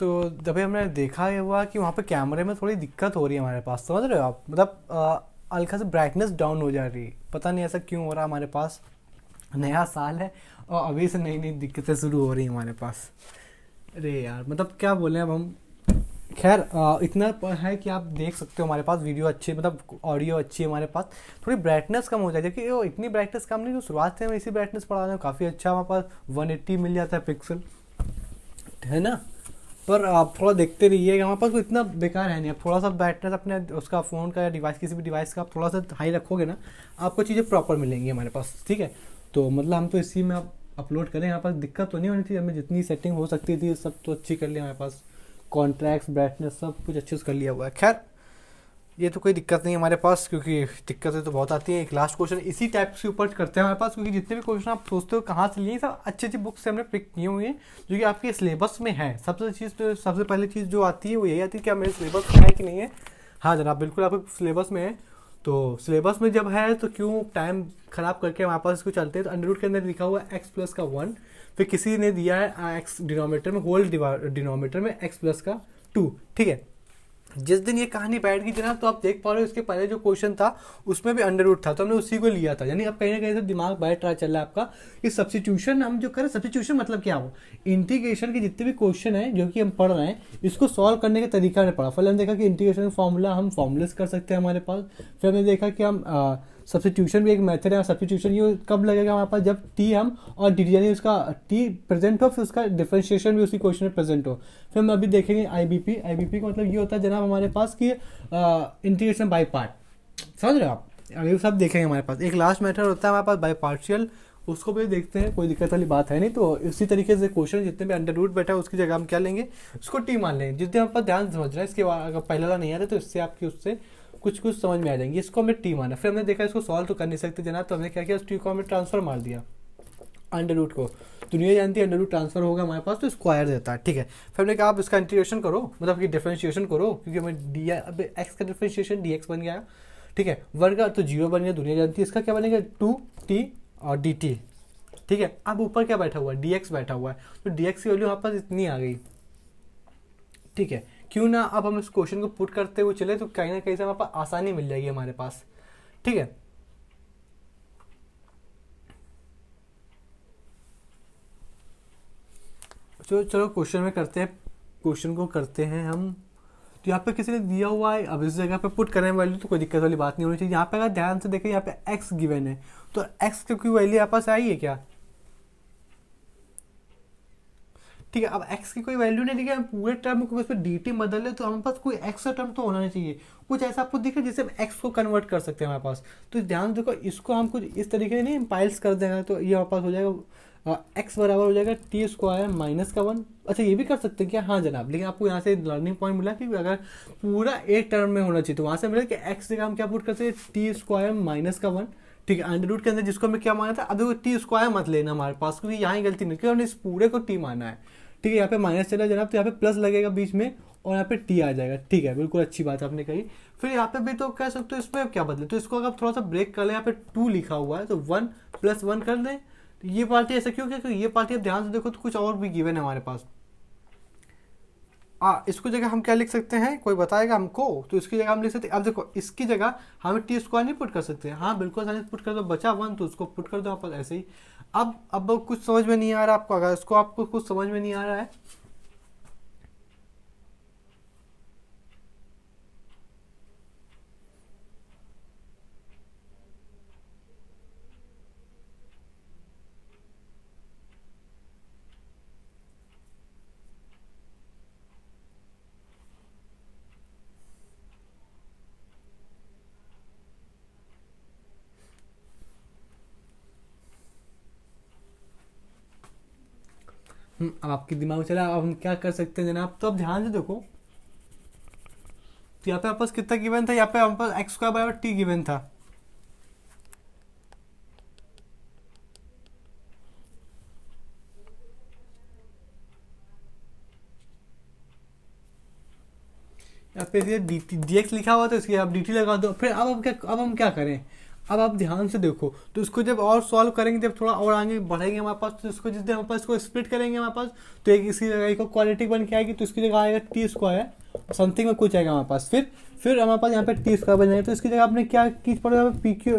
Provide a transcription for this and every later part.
तो जब हमने देखा ये हुआ कि वहाँ पे कैमरे में थोड़ी दिक्कत हो रही है हमारे पास, समझ रहे हो आप, मतलब हल्का से ब्राइटनेस डाउन हो जा रही है, पता नहीं ऐसा क्यों हो रहा है हमारे पास। नया साल है और अभी से नई नई दिक्कतें शुरू हो रही हैं हमारे पास। अरे यार मतलब क्या बोले अब हम। खैर इतना है कि आप देख सकते हो हमारे पास वीडियो अच्छी, मतलब ऑडियो अच्छी है हमारे पास। थोड़ी ब्राइटनेस कम हो जाए, क्योंकि वो इतनी ब्राइटनेस कम नहीं, जो शुरुआत से हम इसी ब्राइटनेस पढ़ा रहे हैं, काफ़ी अच्छा हमारे पास 180 मिल जाता है पिक्सल, है ना। पर आप थोड़ा देखते रहिएगा, हमारे पास कोई इतना बेकार है नहीं। आप थोड़ा सा ब्राइटनेस अपने उसका फ़ोन का या डिवाइस, किसी भी डिवाइस का आप थोड़ा सा हाई रखोगे ना, आपको चीज़ें प्रॉपर मिलेंगी हमारे पास, ठीक है। तो मतलब हम तो इसी में आप अपलोड करें, हमारे पास दिक्कत तो नहीं होनी थी, हमें जितनी सेटिंग हो सकती थी सब तो अच्छी कर लिया हमारे पास। कॉन्ट्रैक्ट्स, ब्राइटनेस सब कुछ अच्छे से कर लिया हुआ है। खैर ये तो कोई दिक्कत नहीं है हमारे पास, क्योंकि दिक्कतें तो बहुत आती हैं। एक लास्ट क्वेश्चन इसी टाइप के ऊपर करते हैं हमारे पास, क्योंकि जितने भी क्वेश्चन आप सोचते हो कहाँ से लिए, सब अच्छी अच्छी बुक से हमने पिक किए हुए हैं जो कि आपके सिलेबस में है। सबसे पहली चीज़ जो आती है वो यही आती है कि आप मेरे सिलेबस में है कि नहीं है। हाँ जनाब, बिल्कुल आपके सिलेबस में है। तो सिलेबस में जब है तो क्यों टाइम खराब करके हमारे पास इसको चलते हैं। तो अंडर रूट के अंदर लिखा हुआ है एक्स प्लस का 1, फिर किसी ने दिया है एक्स डिनोमीटर में, होल डिनोमीटर में एक्स प्लस का 2, ठीक है। जिस दिन ये कहानी बैठ गई जनाब, तो आप देख पा रहे हो इसके पहले जो क्वेश्चन था उसमें भी अंडर रूट था, तो हमने उसी को लिया था। यानी अब कहीं ना कहीं से दिमाग बैठ रहा चल रहा है आपका कि सब्स्टिट्यूशन हम जो करें, सब्स्टिट्यूशन मतलब क्या हो, इंटीग्रेशन के जितने भी क्वेश्चन है जो कि हम पढ़ रहे हैं, इसको सॉल्व करने का तरीका हमने पढ़ा। फिर हमने देखा कि इंटीग्रेशन फॉर्मूला हम फॉर्मूलेस कर सकते हैं हमारे पास। फिर हमने देखा कि हम सब्स्टिट्यूशन भी एक मेथड है। सब्स्टिट्यूशन ये कब लगेगा हमारे पास, जब टी हम और डी यानी उसका टी प्रेजेंट हो, फिर उसका डिफरेंशिएशन भी उसी क्वेश्चन में प्रेजेंट हो। फिर हम अभी देखेंगे आईबीपी। आईबीपी का मतलब ये होता है जनाब हमारे पास कि इंटीग्रेशन बाय पार्ट, समझ रहे हो आप। अभी सब देखेंगे हमारे पास। एक लास्ट मेथड होता है हमारे पास बाय पार्शियल, उसको भी देखते हैं, कोई दिक्कत वाली बात है नहीं। तो इसी तरीके से क्वेश्चन जितने भी अंडर रूट बैठा है उसकी जगह हम क्या लेंगे, उसको टी मान लेंगे। जितने हमारे पास ध्यान समझ रहा है, इसके बाद अगर पहले वाला नहीं आ रहा तो इससे आपकी उससे कुछ कुछ समझ में आ जाएंगे। इसको हमने टी माना, फिर हमने देखा इसको सॉल्व तो कर नहीं सकते जनाब, तो हमने क्या किया, उस टी को हमने ट्रांसफर मार दिया अंडर रूट को। दुनिया जानती है अंडर रूट ट्रांसफर होगा हमारे पास तो स्क्वायर देता है, ठीक है। फिर हमने कहा आप इसका इंटीग्रेशन करो, मतलब कि डिफरेंशिएशन करो, क्योंकि हमें डी अब एक्स का डिफरेंशिएशन डी एक्स बन गया, ठीक है। वन का तो जीरो बन गया, दुनिया जानती है। इसका क्या बनेगा, 2t और dt, ठीक है। अब ऊपर क्या बैठा हुआ है, dx बैठा हुआ है, तो dx की वैल्यू हमारे पास इतनी आ गई, ठीक है। क्यों ना अब हम इस क्वेश्चन को पुट करते हुए चले, तो कहीं ना कहीं से हमारे पास आसानी मिल जाएगी हमारे पास, ठीक है। चलो क्वेश्चन में करते हैं, क्वेश्चन को करते हैं हम। तो यहाँ पे किसी ने दिया हुआ है, अब इस जगह पे पुट करने वैल्यू तो कोई दिक्कत वाली बात नहीं होनी चाहिए। यहाँ पे अगर ध्यान से देखें, यहाँ पे x गिवन है, तो x की वैल्यू यहाँ पास आई है क्या, ठीक है। अब x की कोई वैल्यू नहीं, देखिए हम पूरे टर्म को बस डी टी बदल ले, तो हमारे पास कोई x का टर्म तो होना नहीं चाहिए। कुछ ऐसा आपको दिखे जिससे हम x को कन्वर्ट कर सकते हैं हमारे पास। तो ध्यान देखो, इसको हम कुछ इस तरीके से नहीं पाइल्स कर देंगे, तो ये हमारे पास हो जाएगा x बराबर हो जाएगा टी स्क्वायर माइनस का 1। अच्छा ये भी कर सकते हैं क्या, हाँ जनाब, लेकिन आपको यहाँ से लर्निंग पॉइंट मिला कि अगर पूरा एक टर्म में होना चाहिए, तो वहाँ से मिला कि x जगह हम क्या पुट कर सकते हैं, टी स्क्वायर माइनस का 1, ठीक है। अंडर रूट के अंदर जिसको हमें क्या माना था, अब देखो टी स्क्वायर मत लेना हमारे पास, क्योंकि यहाँ ही गलती नहीं, क्योंकि हमने इस पूरे को टी माना है, ठीक है। यहाँ पे माइनस चला जनाब, तो यहाँ पे प्लस लगेगा बीच में और यहाँ पे टी आ जाएगा, ठीक है। बिल्कुल अच्छी बात आपने कही। फिर यहाँ पे भी तो कह सकते हो इसमें क्या बदले, तो इसको अगर थोड़ा सा ब्रेक कर ले, यहाँ पे 2 लिखा हुआ है तो 1 + 1 कर दें। तो ये पार्टी ऐसा क्यों, क्योंकि ये पार्टी अब ध्यान से देखो तो कुछ और भी गिवन है हमारे पास। इसको जगह हम क्या लिख सकते हैं, कोई बताएगा हमको, तो इसकी जगह हम लिख सकते हैं, अब देखो इसकी जगह हमें टी स्क्वायर नहीं पुट कर सकते, हाँ बिल्कुल आसानी से पुट कर दो, बचा 1 तो उसको पुट कर दो आप ऐसे ही। अब कुछ समझ में नहीं आ रहा आपको, अगर इसको आपको कुछ समझ में नहीं आ रहा है, अब आपके दिमाग में चला, अब हम क्या कर सकते हैं जनाब, तो अब ध्यान से देखो, तो यहाँ पे हमारे पास कितना गिवन था, यहाँ पे हमारे पास एक्स स्क्वायर बराबर टी गिवन था, यहाँ पे डी एक्स लिखा हुआ था, इसकी आप डी टी लगा दो। फिर अब हम क्या करें, अब आप ध्यान से देखो, तो इसको जब और सॉल्व करेंगे, जब थोड़ा और आगे बढ़ेंगे हमारे पास, तो इसको जिस दिन हमारे पास इसको स्प्लिट करेंगे हमारे पास, तो एक इसी जगह को क्वालिटी बन के आएगी, तो इसकी जगह आएगा टी स्क्वायर समथिंग में कुछ आएगा हमारे पास। फिर हमारे पास यहाँ पे टी स्क्वायर बन जाएगा, तो इसकी जगह आपने क्या की पड़ेगा, पी क्यू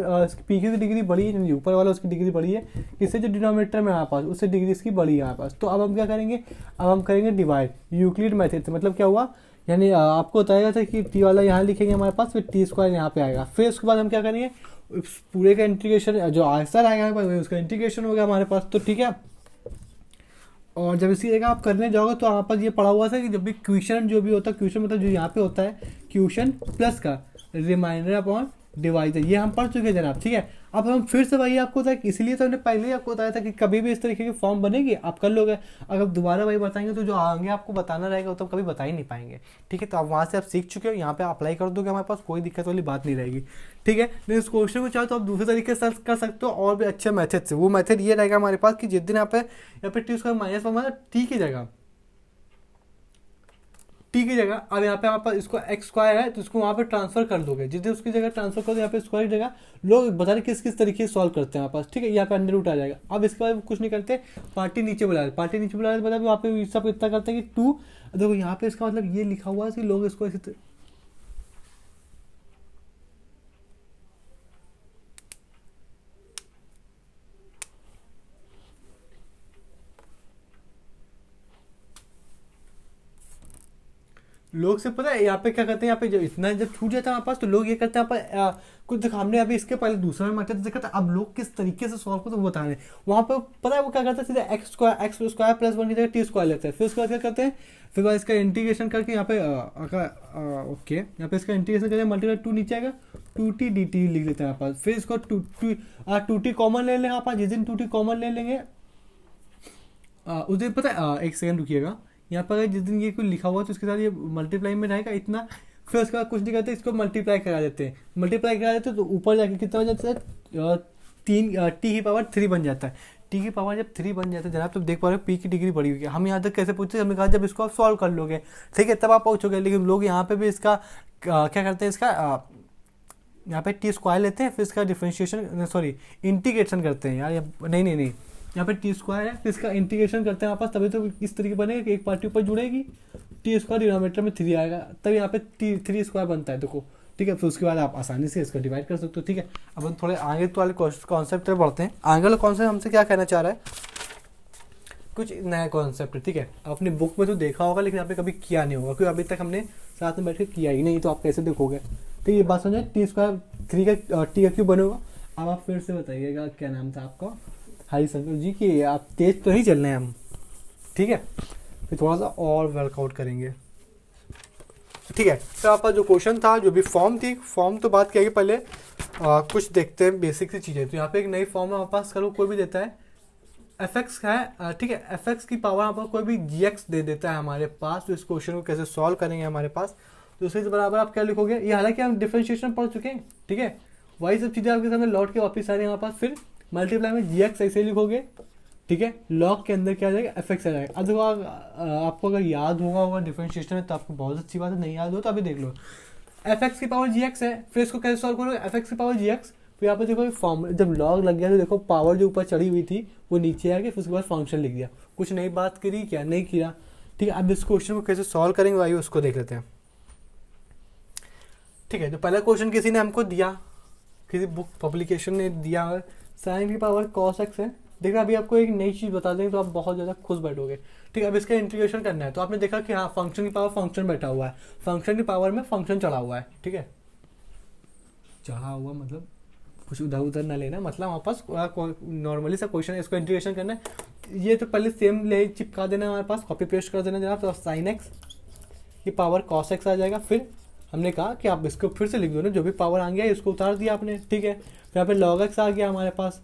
की डिग्री बड़ी है, जो ऊपर वाला उसकी डिग्री बड़ी है, इससे जो डिनोमिनेटर में हमारे पास उससे डिग्री इसकी बड़ी है हमारे पास। तो अब हम क्या करेंगे, अब हम करेंगे डिवाइड यूक्लिड मेथड से। मतलब क्या हुआ, यानी आपको बताया था कि टी वाला यहाँ लिखेंगे हमारे पास, फिर टी स्क्वायर यहाँ पे आएगा। फिर उसके बाद हम क्या करेंगे, उस पूरे का इंटीग्रेशन, जो आंसर आएगा हमारे पास उसका इंटीग्रेशन होगा हमारे पास। तो ठीक है, और जब इसी जगह आप करने जाओगे तो हमारे पास ये पड़ा हुआ था कि जब भी क्वेश्चन जो भी होता है, क्वेश्चन मतलब जो यहाँ पे होता है क्वेश्चन प्लस का रिमाइंडर अपॉन डिवाइडर, ये हम पढ़ चुके हैं जनाब। ठीक है, अब हम फिर से वही आपको बताया, इसलिए तो हमने पहले ही आपको बताया था कि कभी भी इस तरीके की फॉर्म बनेगी आप कर लोगे। अगर दोबारा वही बताएंगे तो जो आगे आपको बताना रहेगा वो तो कभी बता ही नहीं पाएंगे। ठीक है, तो आप वहाँ से आप सीख चुके हो, यहाँ पे अप्लाई कर दोगे, हमारे पास कोई दिक्कत वाली बात नहीं रहेगी। ठीक है, लेकिन इस क्वेश्चन को चाहो तो आप दूसरे तरीके से कर सकते हो और भी अच्छे मेथड से। वो मेथड ये रहेगा हमारे पास कि जिस दिन यहाँ पे टी उसका माइनस वन मतलब टी की जगह अब यहाँ पे हमारे पास इसको एक्स स्क्वायर है, तो इसको वहाँ पे ट्रांसफर कर दोगे। जिस दिन उसकी जगह ट्रांसफर कर दो, यहाँ पे स्क्वायर की जगह लोग बता रहे किस किस तरीके से सॉल्व करते हैं हमारे पास। ठीक है, यहाँ पे अंडर रूट आ जाएगा। अब इसके बाद कुछ नहीं करते, पार्टी नीचे बुला रहे, मतलब वहाँ पे सब इतना करते हैं कि टू, देखो यहाँ पे इसका मतलब ये लिखा हुआ है कि लोग इसको ऐसे लोग से पता है यहाँ पे क्या करते हैं, यहाँ पे जब इतना जब छूट जाता है हमारे पास तो लोग ये करते हैं यहाँ पर कुछ देखो, हमने अभी इसके पहले दूसरा मेथड देखा था, अब लोग किस तरीके से सॉल्व करते हैं वो बता रहे हैं। वहाँ पर पता है वो क्या करते हैं, सीधा एक्स स्क्वायर प्लस वन की जगह टी स्क्वायर लेते हैं। फिर उसके बाद क्या करते हैं, फिर बाद इसका इंटीग्रेशन करके यहाँ पे ओके, यहाँ पे इसका इंटीग्रेशन करके मल्टीप्लाई टू नीचे आएगा, टू टी डी टी लिख लेते हैं यहाँ पर। फिर इसको टू टी कॉमन ले लेंगे यहाँ पर, जिस दिन टू टी कॉमन ले लेंगे उस दिन पता है एक सेकंड रुकिएगा, यहाँ पर जिस दिन ये कोई लिखा हुआ तो उसके साथ ये मल्टीप्लाई में रहेगा इतना। फिर उसके बाद कुछ नहीं करते, इसको मल्टीप्लाई करा देते हैं, तो ऊपर जाके कितना हो जाता है, तीन टी की पावर 3 बन जाता है। टी की पावर जब 3 बन जाता है जनाब, तो देख पा रहे हो पी की डिग्री बड़ी हुई है। हम यहाँ तक कैसे पूछते हैं, हमने कहा जब इसको आप सॉल्व कर लोगे, ठीक है, तब आप पहुँचोगे। लेकिन लोग यहाँ पे भी इसका क्या करते हैं, इसका यहाँ पे टी स्क्वायर लेते हैं, फिर इसका डिफ्रेंशिएशन इंटीग्रेशन करते हैं यार, नहीं, यहाँ पे टी स्क्वायर है, फिर इसका इंटीग्रेशन करते हैं वापस, तभी तो इस तरीके बनेगा कि एक पार्टी ऊपर जुड़ेगी, टी स्क्वायर डिनोमिनेटर में 3 आएगा, तभी यहाँ पे थ्री स्क्वायर बनता है देखो। ठीक है, फिर उसके बाद आप आसानी से इसको डिवाइड कर सकते हो। ठीक है, अब हम थोड़े आगे तो वाले कॉन्सेप्ट पर बढ़ते हैं। आगे वाला कॉन्सेप्ट हमसे क्या कहना चाह रहा है, कुछ नया कॉन्सेप्ट है। ठीक है, अपनी बुक में तो देखा होगा लेकिन आपने कभी किया नहीं होगा, क्योंकि अभी तक हमने साथ में बैठ के किया ही नहीं, तो आप कैसे देखोगे। तो ये बात समझे, टी स्क्वायर 3 का टी का क्यों बनेगा। अब आप फिर से बताइएगा क्या नाम था आपका, हाई शंकर जी, की आप तेज तो नहीं चल रहे हैं हम। ठीक है, फिर थोड़ा सा और वर्कआउट करेंगे। ठीक है, तो आपका जो क्वेश्चन था, जो भी फॉर्म थी, फॉर्म तो बात किया पहले कुछ देखते हैं बेसिक सी चीज़ें। तो यहाँ पे एक नई फॉर्म है हमारे पास, करो कोई भी देता है एफ एक्स है, ठीक है, एफ एक्स की पावर यहाँ पर कोई भी जी एक्स दे देता है हमारे पास। तो इस क्वेश्चन को कैसे सॉल्व करेंगे हमारे पास, तो उसके बराबर आप क्या लिखोगे, ये हालांकि हम डिफरेंशिएशन पढ़ चुके हैं। ठीक है, वही सब चीज़ें आपके सामने लौट के वापस आ रही है हमारे पास। फिर मल्टीप्लाई में जी एक्स ऐसे लिखोगे, ठीक है, लॉग के अंदर क्या आ जाएगा, एफ एक्स आ जाएगा। अब देखो आपको अगर याद होगा डिफरेंशिएशन में तो आपको बहुत अच्छी बात है, नहीं याद हो तो अभी देख लो। एफ एक्स की पावर जी एक्स है, फिर इसको कैसे सॉल्व करोगे, एफ एक्स की पावर जी एक्स, फिर यहाँ पे देखो फॉर्म, जब लॉग लग गया तो देखो पावर जो ऊपर चढ़ी हुई थी वो नीचे आ गई, फिर उसके बाद फंक्शन लिख दिया। कुछ नई बात करी क्या, नहीं किया। ठीक है, अब इस क्वेश्चन को कैसे सॉल्व करेंगे आइए उसको देख लेते हैं। ठीक है, तो पहला क्वेश्चन किसी ने हमको दिया, किसी बुक पब्लिकेशन ने दिया है, साइन की पावर कॉस एक्स है। देखा, अभी आपको एक नई चीज़ बता देंगे तो आप बहुत ज़्यादा खुश बैठोगे। ठीक है, अब इसका इंटीग्रेशन करना है, तो आपने देखा कि हाँ फंक्शन की पावर फंक्शन बैठा हुआ है, फंक्शन की पावर में फंक्शन चढ़ा हुआ है। ठीक है, चढ़ा हुआ मतलब कुछ उधर उधर ना लेना, मतलब हमारे पास नॉर्मली सा क्वेश्चन है, इसको इंटीग्रेशन करना है। ये तो पहले सेम ले चिपका देना है हमारे पास, कॉपी पेस्ट कर देना जनाब। तो साइन एक्स की पावर कॉस एक्स आ जाएगा। फिर हमने कहा कि आप इसको फिर से लिख दो ना, जो भी पावर आ गया इसको उतार दिया आपने। ठीक है, फिर यहाँ पे लॉग एक्स आ गया हमारे पास।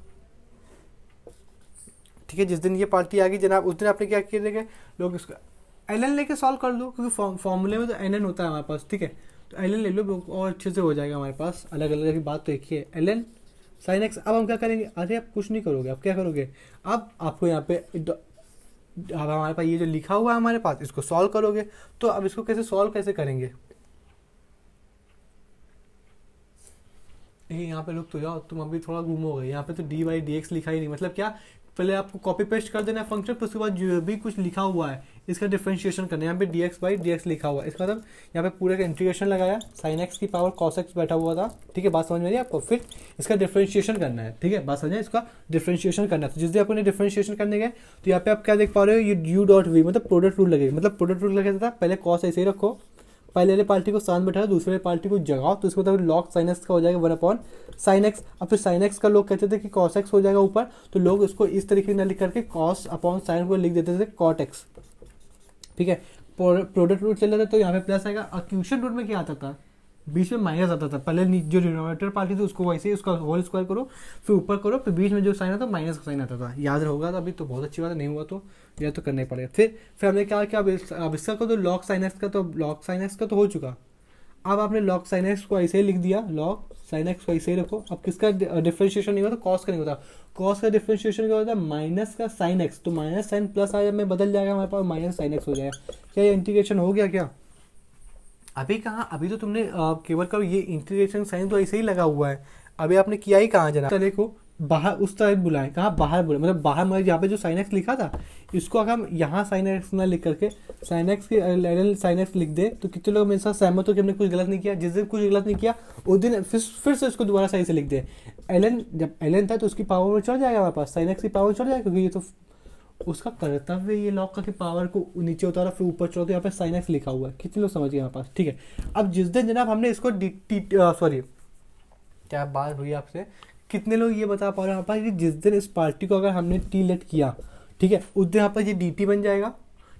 ठीक है, जिस दिन ये पार्टी आ गई जनाब, उस दिन आपने क्या किया, लोग इसको एल एन लेके सॉल्व कर लो, क्योंकि फॉर्मूले में तो एन एन होता है हमारे पास। ठीक है, तो एल एन ले लो और अच्छे से हो जाएगा हमारे पास। अलग अलग की बात तो एक ही है, एल एन साइन एक्स। अब हम क्या करेंगे, अरे आप कुछ नहीं करोगे, आप क्या करोगे, अब आपको यहाँ पे अब हमारे पास ये जो लिखा हुआ है हमारे पास, इसको सॉल्व करोगे। तो अब इसको कैसे सॉल्व कैसे करेंगे, देखिए यहाँ पे रुक तो जाओ, तुम अभी थोड़ा गुम हो गए। यहाँ पे तो डी बाई डी एक्स लिखा ही नहीं, मतलब क्या, पहले आपको कॉपी पेस्ट कर देना है फंक्शन, फिर उसके बाद जो भी कुछ लिखा हुआ है इसका डिफरेंशिएशन करना है। यहाँ पे D x by D x लिखा हुआ है, इसका मतलब यहाँ पे पूरे का इंटीग्रेशन लगाया, साइन एक्स की पावर कॉस एक्स बैठा हुआ था, ठीक है, बात समझ में आई आपको। फिर इसका डिफरेंशिएशन करना है, ठीक है, बात समझ में, इसका डिफरेंशिएशन करना है। तो जिस दिन आपने डिफरेंशिएशन करने गए तो यहाँ पे आप क्या देख पा रहे हो, ये यू डॉट वी मतलब प्रोडक्ट रूल लगेगा। मतलब प्रोडक्ट रूल लगेगा था, पहले कॉस ऐसे ही रखो, पहले वाले पार्टी को साथ बैठा, दूसरे वाले पार्टी को जगाओ, तो इसको मतलब लॉग साइन एक्स का हो जाएगा 1 साइन एक्स। अब फिर साइन एक्स का लोग कहते थे कि कॉस एक्स हो जाएगा ऊपर, तो लोग इसको इस तरीके से लिख करके कॉस अपॉन साइन को लिख देते थे कॉट एक्स, ठीक है। प्रोडक्ट रूल चल रहा था तो यहाँ पे प्लस आएगा। अक्यूशन रूल में क्या आता था, बीच में माइनस आता था। पहले जो डिनोमिनेटर पार्टी थी उसको वैसे ही उसका होल स्क्वायर करो, फिर ऊपर करो, फिर बीच में जो साइन आता था माइनस का साइन आता था। याद होगा तो अभी तो बहुत अच्छी बात है, नहीं हुआ तो यह तो करना ही पड़ेगा। फिर हमने क्या किया, अब इसका को तो लॉग साइन एक्स का, तो लॉग साइन एक्स का तो हो चुका। अब आपने लॉग साइन एक्स को ऐसे ही लिख दिया, लॉग साइन एक्स को ऐसे ही रखो। अब किसका डिफरेंशिएशन नहीं होता, कॉस का नहीं होता। कॉस का डिफरेंशिएशन क्या होता है, माइनस का साइन एक्स, तो माइनस साइन प्लस आ में बदल जाएगा हमारे पास, माइनस साइन एक्स हो जाएगा। क्या ये इंटीग्रेशन हो गया क्या? अभी कहाँ, अभी तो तुमने केवल का ये इंटीग्रेशन साइन तो ऐसे ही लगा हुआ है, अभी आपने किया ही कहाँ जरा। तरह को बाहर उस तरह बुलाएं, कहाँ बाहर बुलाएं, मतलब बाहर, मतलब यहाँ पे जो साइन एक्स लिखा था इसको अगर हम यहाँ साइन एक्स ना लिख करके साइन एक्स की साइन एक्स लिख दे, तो कितने लोग मेरे साथ सहमत हो कि हमने कुछ गलत नहीं किया? जिस दिन कुछ गलत नहीं किया उस दिन फिर से इसको दोबारा सही से लिख दे। एलन जब एलन था तो उसकी पावर में चढ़ जाएगा हमारे पास, साइन एक्स की पावर चढ़ जाएगा, क्योंकि ये तो उसका कर्तव्य ये लॉग का कि पावर को नीचे उतारा फिर ऊपर चढ़ा, तो यहाँ पे साइन एक्स लिखा हुआ है। कितने लोग समझ गए यहाँ पास? ठीक है। अब जिस दिन जनाब हमने इसको सॉरी क्या बात हुई आपसे, कितने लोग ये बता पा रहे हैं यहाँ पर कि जिस दिन इस पार्टी को अगर हमने टी लेट किया, ठीक है, उस दिन यहाँ पर ये डी टी बन जाएगा,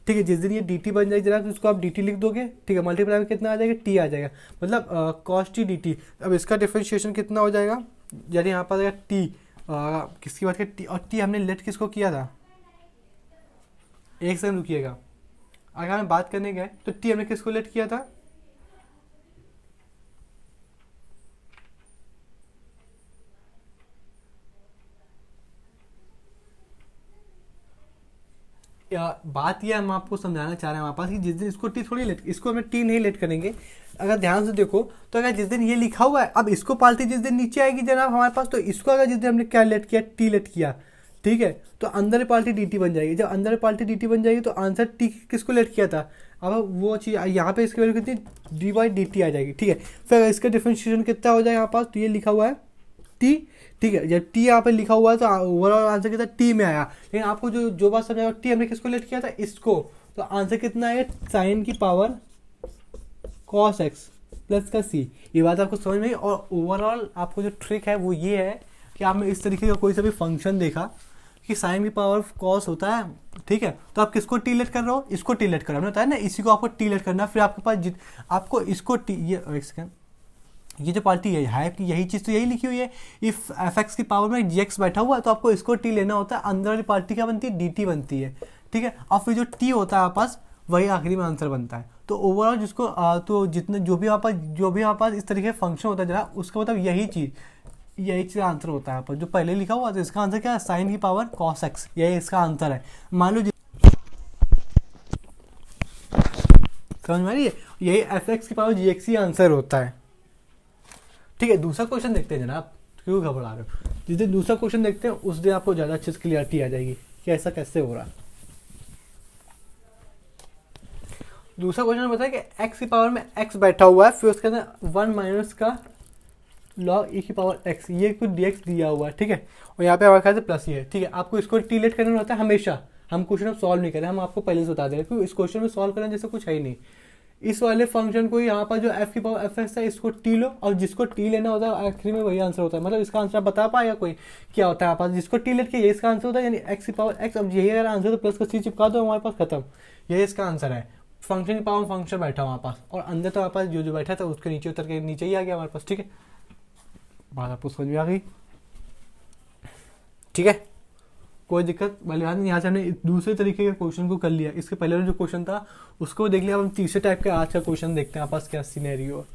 ठीक है। जिस दिन ये डी टी बन जाएगी जनाब तो उसको आप डी टी लिख दोगे, ठीक है, मल्टीप्लाई में कितना आ जाएगा, टी आ जाएगा, मतलब कॉस टी डी टी। अब इसका डिफ्रेंशिएशन कितना हो जाएगा, यदि यहाँ पर टी किसकी बात करें, टी और टी हमने लेट किसको किया था, एक सेकंड रुकिएगा। अगर हम बात करने गए तो टी हमने किसको लेट किया था, बात यह हम आपको समझाना चाह रहे हैं हमारे पास कि जिस दिन इसको टी थोड़ी लेट, इसको हमें टी नहीं लेट करेंगे। अगर ध्यान से देखो तो अगर जिस दिन ये लिखा हुआ है, अब इसको पालती जिस दिन नीचे आएगी जनाब हमारे पास, तो इसको अगर जिस दिन हमने क्या लेट किया, टी लेट किया, ठीक है, तो अंदर पाल्टी डी टी बन जाएगी। जब अंदर पाल्टी डी टी बन जाएगी तो आंसर टी किसको लेट किया था, अब वो चीज़ यहाँ पे इसकी वैल्यू कितनी, डी बाई डी टी आ जाएगी, ठीक है। फिर इसका डिफरेंशिएशन कितना हो जाएगा यहाँ पास, तो ये लिखा हुआ है टी, ठीक है। जब टी यहाँ पे लिखा हुआ है तो ओवरऑल आंसर कितना टी में आया। लेकिन आपको जो बात समझ आया, टी हमने किसको लेट किया था, इसको, तो आंसर कितना आया, साइन की पावर कॉस एक्स प्लस का सी। ये बात आपको समझ में आई। और ओवरऑल आपको जो ट्रिक है वो ये है कि आपने इस तरीके का कोई सा भी फंक्शन देखा कि साइन की पावर कॉस होता है, ठीक है, तो आप किसको टी लेट कर रहे हो, इसको टी लेट कर रहे हो, बताया ना, इसी को आपको टी लेट करना। फिर आपके पास आपको इसको टी, ये जो पार्टी है कि यही चीज़ तो यही लिखी हुई है, इफ एफ एक्स की पावर में जी एक्स बैठा हुआ है तो आपको इसको टी लेना होता है, अंदर वाली पार्टी क्या बनती है, डी टी बनती है, ठीक है। और फिर जो टी होता है आपके पास वही आखिरी में आंसर बनता है। तो ओवरऑल जिसको तो जितने जो भी हमारे पास इस तरीके का फंक्शन होता है जरा, उसका मतलब यही चीज़ आंसर होता है। पर जो पहले लिखा हुआ था इसका आंसर क्या है, साइन की पावर कॉस एक्स, यही इसका आंसर है। मान लो समझ में आ रही है, यही एफ एक्स की पावर जी एक्स ही आंसर होता है, ठीक है। दूसरा क्वेश्चन देखते हैं जनाब, क्यों घबरा रहे हो, जिस दिन दूसरा क्वेश्चन देखते हैं उस दिन आपको ज़्यादा अच्छे से क्लियरिटी आ जाएगी कि ऐसा कैसे हो रहा है। दूसरा क्वेश्चन बताया कि x की पावर में x बैठा हुआ है, फिर उसके अंदर 1 माइनस का लॉग e की पावर x, ये कुछ dx दिया हुआ है, ठीक है, और यहाँ पे हमारे ख्याल से प्लस ही है, ठीक है। आपको इसको टीलेट करना होता है हमेशा, हम क्वेश्चन सॉल्व नहीं करें, हम आपको पहले से बता दें क्योंकि इस क्वेश्चन में सॉल्व करने जैसे कुछ है ही नहीं। इस वाले फंक्शन को यहाँ पर जो f की पावर एफ एक्स है इसको टी लो, और जिसको टी लेना होता है आखिरी में वही आंसर होता है। मतलब इसका आंसर बता पाएगा कोई क्या होता है, आप जिसको टी लेट किया ये इसका आंसर होता है, यानी x की पावर x। अब यही अगर आंसर तो प्लस का सी चिपका दो, हमारे पास खत्म, यही इसका आंसर है। फंक्शन की पावर फंक्शन बैठा हमारे पास, और अंदर तो हमारे पास जो बैठा था उसके नीचे उतर के नीचे ही आ गया हमारे पास, ठीक है। बात आपको समझ में आ गई, ठीक है, कोई दिक्कत वाली बात नहीं। यहाँ से हमने दूसरे तरीके के क्वेश्चन को कर लिया, इसके पहले जो क्वेश्चन था उसको देख लिया। अब हम तीसरे टाइप का आज का क्वेश्चन देखते हैं आपके पास क्या सिनेरियो।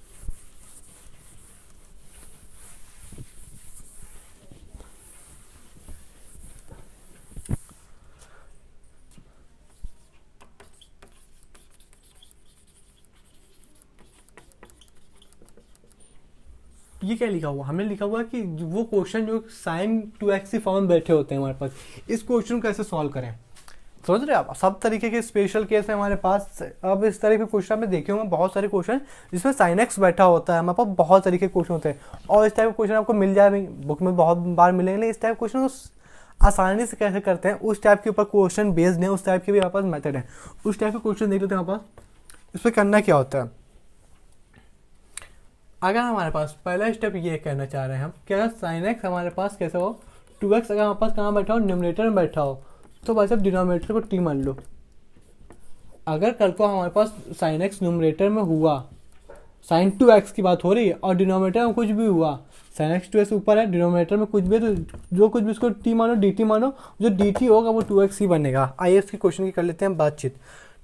ये क्या लिखा हुआ, हमने लिखा हुआ है कि वो क्वेश्चन जो साइन 2x की फॉर्म में बैठे होते हैं हमारे पास, इस क्वेश्चन को कैसे सॉल्व करें। समझ रहे आप, सब तरीके के स्पेशल केस है हमारे पास। अब इस तरह के क्वेश्चन में देखे होंगे बहुत सारे क्वेश्चन जिसमें साइन एक्स बैठा होता है, हमारे पास बहुत तरीके के क्वेश्चन होते हैं, और इस टाइप के क्वेश्चन आपको मिल जाए बुक में बहुत बार मिलेंगे। लेकिन इस टाइप क्वेश्चन आसानी से कैसे करते हैं, उस टाइप के ऊपर क्वेश्चन बेस्ड है, उस टाइप के भी हमारे पास मेथड है, उस टाइप के क्वेश्चन देख लेते हैं हमारे पास। इस पर करना क्या होता है, अगर हमारे पास पहला स्टेप ये कहना चाह रहे हैं हम कि अगर साइन एक्स हमारे पास कैसे हो 2x अगर हमारे पास कहाँ बैठा हो, न्यूमरेटर में बैठा हो, तो भाई साहब डिनोमिनेटर को t मान लो। अगर कल को हमारे पास साइन एक्स न्यूमरेटर में हुआ, साइन 2x की बात हो रही है, और डिनोमिनेटर में कुछ भी हुआ, साइन एक्स 2x ऊपर है, डिनोमिनेटर में कुछ भी है, तो जो कुछ भी इसको t मानो, dt मानो, जो dt होगा वो 2x ही बनेगा। आइए इसकी क्वेश्चन की कर लेते हैं बातचीत।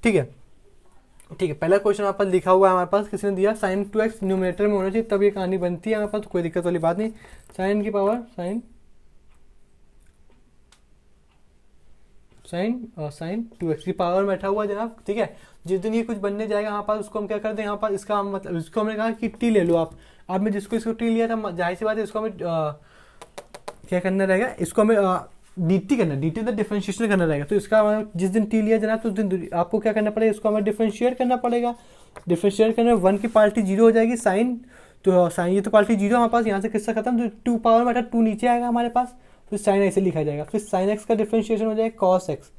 ठीक है, पहला क्वेश्चन हमारे पास लिखा हुआ है, हमारे पास किसी ने दिया साइन 2x न्यूमरेटर में होना चाहिए, तब ये कहानी बनती है हमारे पास, तो कोई दिक्कत वाली बात नहीं। साइन की पावर साइन 2x की पावर में बैठा हुआ है जनाब। ठीक है, जिस दिन ये कुछ बनने जाएगा हमारे पास, उसको हम क्या करते हैं, यहाँ पर इसका मतलब, इसको हमने कहा कि t ले लो आप। अब मैं जिसको इसको t लिया था, जाहिर सी बात है इसको हमें क्या करना रहेगा, इसको हमें dt करना, dt तो डिफरेंशिएशन करना रहेगा। तो इसका जिस दिन t लिया जनाब, तो उस दिन आपको क्या करना पड़ेगा, इसको हमें डिफरेंशिएट करना पड़ेगा। डिफरेंशिएट करने में 1 की पार्टी 0 हो जाएगी, साइन तो साइन ये तो पार्टी 0 हमारे पास, यहाँ से किसका खत्म, तो 2 पावर में 2 नीचे आएगा हमारे पास, फिर साइन ऐसे लिखा जाएगा। फिर साइन एक्स का डिफरेंशिएशन हो जाएगा कॉस एक्स,